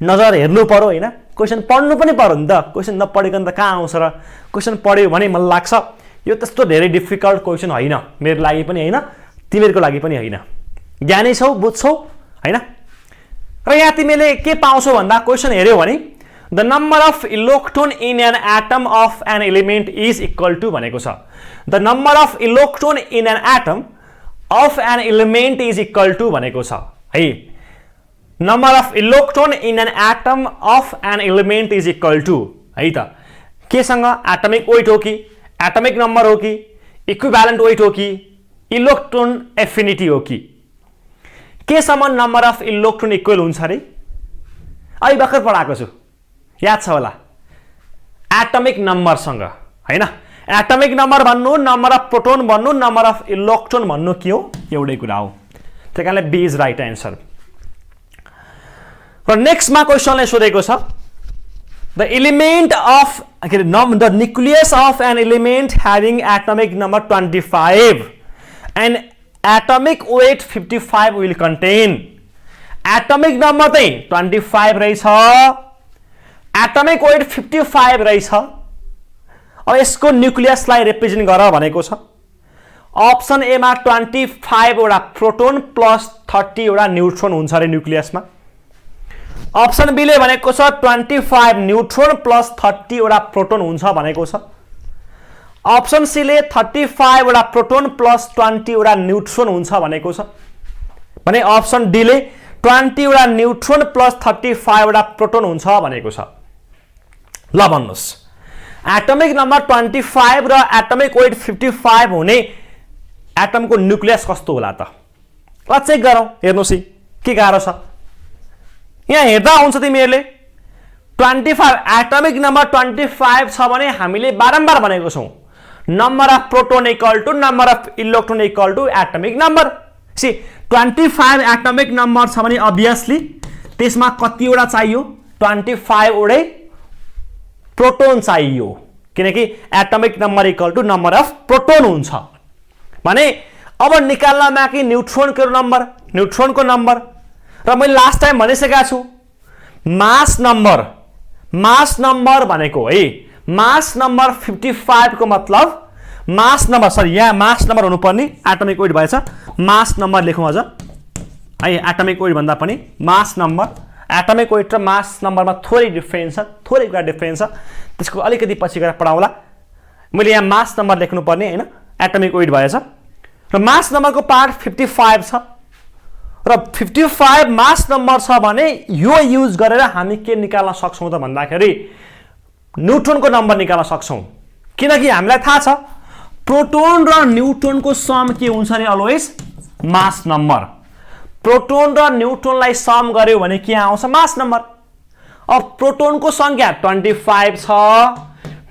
नजर हेर्नु पर्यो हैन क्वेशन पढ्नु पनि पर्यो नि त क्वेशन नपढेकन त कहाँ आउँछ र क्वेशन पढ्यो भने मलाई लाग्छ यो त्यस्तो धेरै डिफिकल्ट क्वेशन हैन मेरो लागि पनि हैन तिमीहरुको लागि पनि हैन ज्ञानी छौ बुझ्छौ हैन र यहाँ तिमीले के पाउँछौ भन्दा क्वेशन हेर्यौ भने the number of electron in an atom of an element is equal to भनेको छ the number of electron in an atom of an element is equal to भनेको छ है number of electron in an atom of an element is equal to है त केसँग atomic weight हो कि atomic number हो कि इक्विभ्यालेन्ट वेट हो कि इलेक्ट्रोन एफिनिटी हो कि केसम्म नम्बर अफ इलेक्ट्रोन इक्वल हुन्छ रे अहिले भर्खर पढाएको छु याद छ होला एटमिक नम्बरसँग हैन एटमिक नम्बर भन्नु नम्बर अफ प्रोटोन भन्नु नम्बर अफ इलेक्ट्रोन भन्नु के हो एउटै कुरा हो त्यही कारणले बी इज राइट आन्सर र नेक्स्टमा क्वेशनले सोधेको छ the element of the nucleus of an element having atomic number 25 and atomic weight 55 will contain atomic number चाहिँ 25 रहेछ एटमिक वेट 55 रहेछ अब यसको न्यूक्लियसलाई रिप्रेजेन्ट गर भनेको छ अप्सन ए मा 25 वटा प्रोटोन प्लस 30 वटा न्यूट्रोन हुन्छ रे न्यूक्लियसमा अप्सन बी ले भनेको छ 25 न्यूट्रोन प्लस 30 वटा प्रोटोन हुन्छ भनेको छ अप्सन सी ले 35 वटा प्रोटोन प्लस 20 वटा न्यूट्रोन हुन्छ भनेको छ भने अप्सन डी ले 20 वटा न्यूट्रोन प्लस 35 वटा प्रोटोन हुन्छ भनेको छ ल भन्नुस् एटमिक नम्बर 25 र एटमिक वेट 55 हुने एटमको न्यूक्लियस कस्तो होला त ल चेक गरौँ हेर्नुस् के गाह्रो छ यहाँ हेर्दा हुन्छ तिमीहरुले 25 एटमिक नम्बर 25 छ भने हामीले बारम्बार भनेको छौं number of proton equal to number of electron equal to atomic number see 25 atomic number छ भने obviously त्यसमा कतिवटा चाहियो 25 वटै प्रोटोन चाहियो किनकि atomic number equal to number of proton हुन्छ भने अब निकाल्न बाँकी न्यूट्रोनको नम्बर र मैले लास्ट टाइम भनिसकेको छु मास नम्बर भनेको है मास नम्बर 55 को मतलब मास नम्बर सरी यहाँ मास नम्बर हुनुपर्ने एटमिक वेट भएछ मास नम्बर लेखौँ अझ है एटमिक वेट भन्दा पनि मास नम्बर एटमिक वेट र मास नम्बरमा थोरै डिफरेन्स छ त्यसको अलिकति पछि गएर पढाउला मैले यहाँ मास नम्बर लेख्नु पर्ने हैन एटमिक वेट भएछ र मास नम्बरको पार्ट 55 छ र 55 मास नम्बर छ भने यो युज गरेर हामी के निकाल्न सक्छौं त भन्दाखेरि न्यूट्रोनको नम्बर निकाल्न सक्छौं किनकि हामीलाई थाहा छ प्रोटोन र न्यूट्रोनको सम के हुन्छ नि अलवेज मास नम्बर प्रोटोन र न्यूट्रोनलाई सम गर्यो भने के आउँछ मास नम्बर अब प्रोटोनको संख्या 25 छ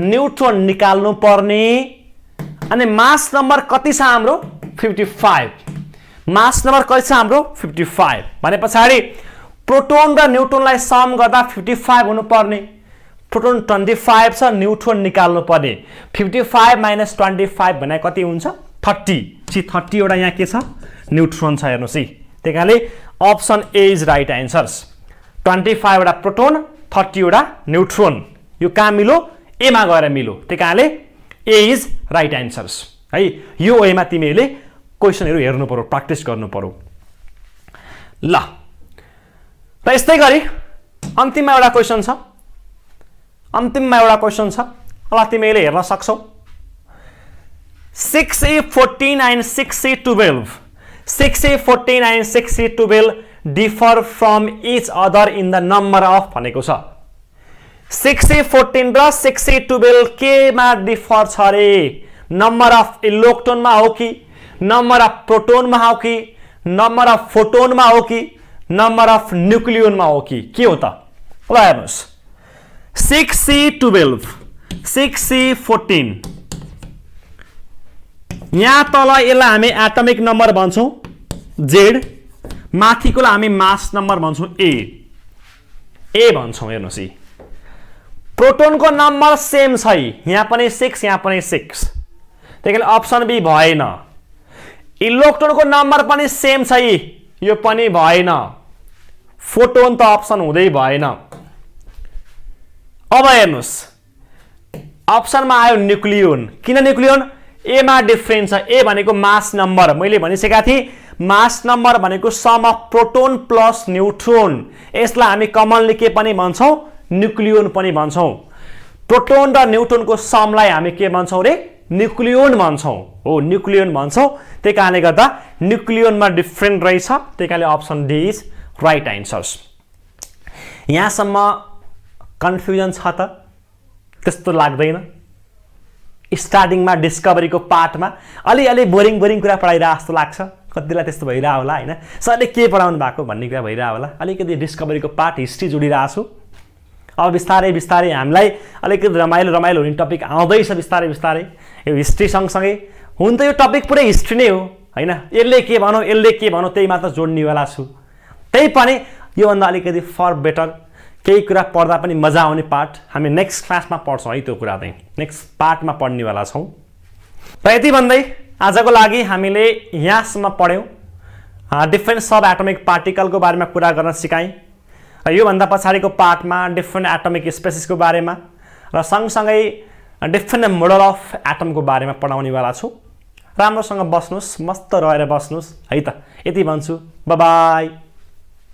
न्यूट्रोन निकाल्नु पर्ने अनि मास नम्बर कति छ हाम्रो 55 मास नम्बर कति छ हाम्रो 55 भने पछाडी प्रोटोन र न्यूट्रोनलाई सम गर्दा 55 हुनु पर्ने प्रोटोन 25 छ न्यूट्रोन निकाल्नु पर्ने 55 माइनस 25 भने कति हुन्छ 30 सी 30 वटा यहाँ के छ न्यूट्रोन छ हेर्नुस् है त्यसैले option A is right answers 25 वटा प्रोटोन 30 वटा न्यूट्रोन यो कहाँ मिलो ए मा गएर मिलो त्यसैले ए इज राइट आन्सर्स है यो वेमा तिमीले क्वेशनहरु हेर्नु पर्यो प्र्याक्टिस गर्नु पर्यो ल र यस्तै गरी अन्तिममा एउटा क्वेशन छ ल तिमीले हेर्न सक्छौ 6A14 and 6A12 6A14 and 6A12 differ from each other in the number of भनेको छ 6A14 र 6A12 केमा डिफर छ रे नम्बर अफ इलेक्ट्रोनमा हो कि नम्बर अफ प्रोटोनमा हो कि नम्बर अफ फोटोनमा हो कि नम्बर अफ न्यूक्लियोनमा हो कि के हो त ल हेर्नुस् 6C12 6C14 यहाँ तल यसलाई हामी एटमिक नम्बर भन्छौं Z माथिकोलाई हामी मास नम्बर भन्छौं A भन्छौं हेर्नुस् है प्रोटोनको नम्बर सेम छ यहाँ पनि 6 यहाँ पनि 6 त्यसैले अप्सन बी भएन इलेक्ट्रोनको नम्बर पनि सेम छ यो पनि भएन फोटोन त अप्सन हुँदै भएन अब हेर्नुस् अप्सनमा आयो न्यूक्लियोन किन न्यूक्लियोन ए मा डिफरेन्स छ ए भनेको मास नम्बर मैले भनिसकेका थिए मास नम्बर भनेको sum of proton plus neutron यसलाई हामी कमनली के पनि भन्छौं न्यूक्लियोन पनि भन्छौं प्रोटोन र न्यूट्रोनको समलाई हामी के भन्छौं रे न्यूक्लियोन भन्छौं हो न्यूक्लियोन भन्छौं त्यसैकारणले गर्दा न्यूक्लियोनमा डिफरेन्ट रहेछ त्यसैकारणले option D is right answers यहाँसम्म कन्फ्युजन छ त त्यस्तो लाग्दैन स्टार्टिङमा डिस्कभरीको पार्टमा अलि बोरिङ कुरा पढाइरा जस्तो लाग्छ कतिलाई त्यस्तो भइरा होला हैन सरले के पढाउनु भएको भन्ने कुरा भइरा होला अलिकति डिस्कभरीको पार्ट हिस्ट्री जोडिरा छु अब बिस्तारै हामीलाई अलिकति रमाइलो हुने टपिक आउँदैछ बिस्तारै यो हिस्ट्री सँगसँगै हुन त यो टपिक पुरै हिस्ट्री नै हो हैन यसले के भनौ त्यही मात्र जोड्ने वाला छु त्यही पनि यो भन्दा अलिकति फर बेटर केही कुरा पढ्दा पनि मजा आउने पार्ट हामी नेक्स्ट क्लासमा पढ्छौं है त्यो कुरा चाहिँ नेक्स्ट पार्टमा पढ्ने वाला छौं र यति भन्दै आजको लागि हामीले यहाँसम्म पढ्यौं डिफरेन्ट सब एटमिक पार्टिकलको बारेमा कुरा गर्न सिकाएँ र यो भन्दा पछाडीको पार्टमा डिफरेन्ट एटमिक स्पेसिसको बारेमा र सँगसँगै डिफरेन्ट मोडल अफ एटमको बारेमा पढाउने वाला छु राम्रोसँग बस्नुस् मस्त रहेर बस्नुस् है त यति भन्छु बाइ बाइ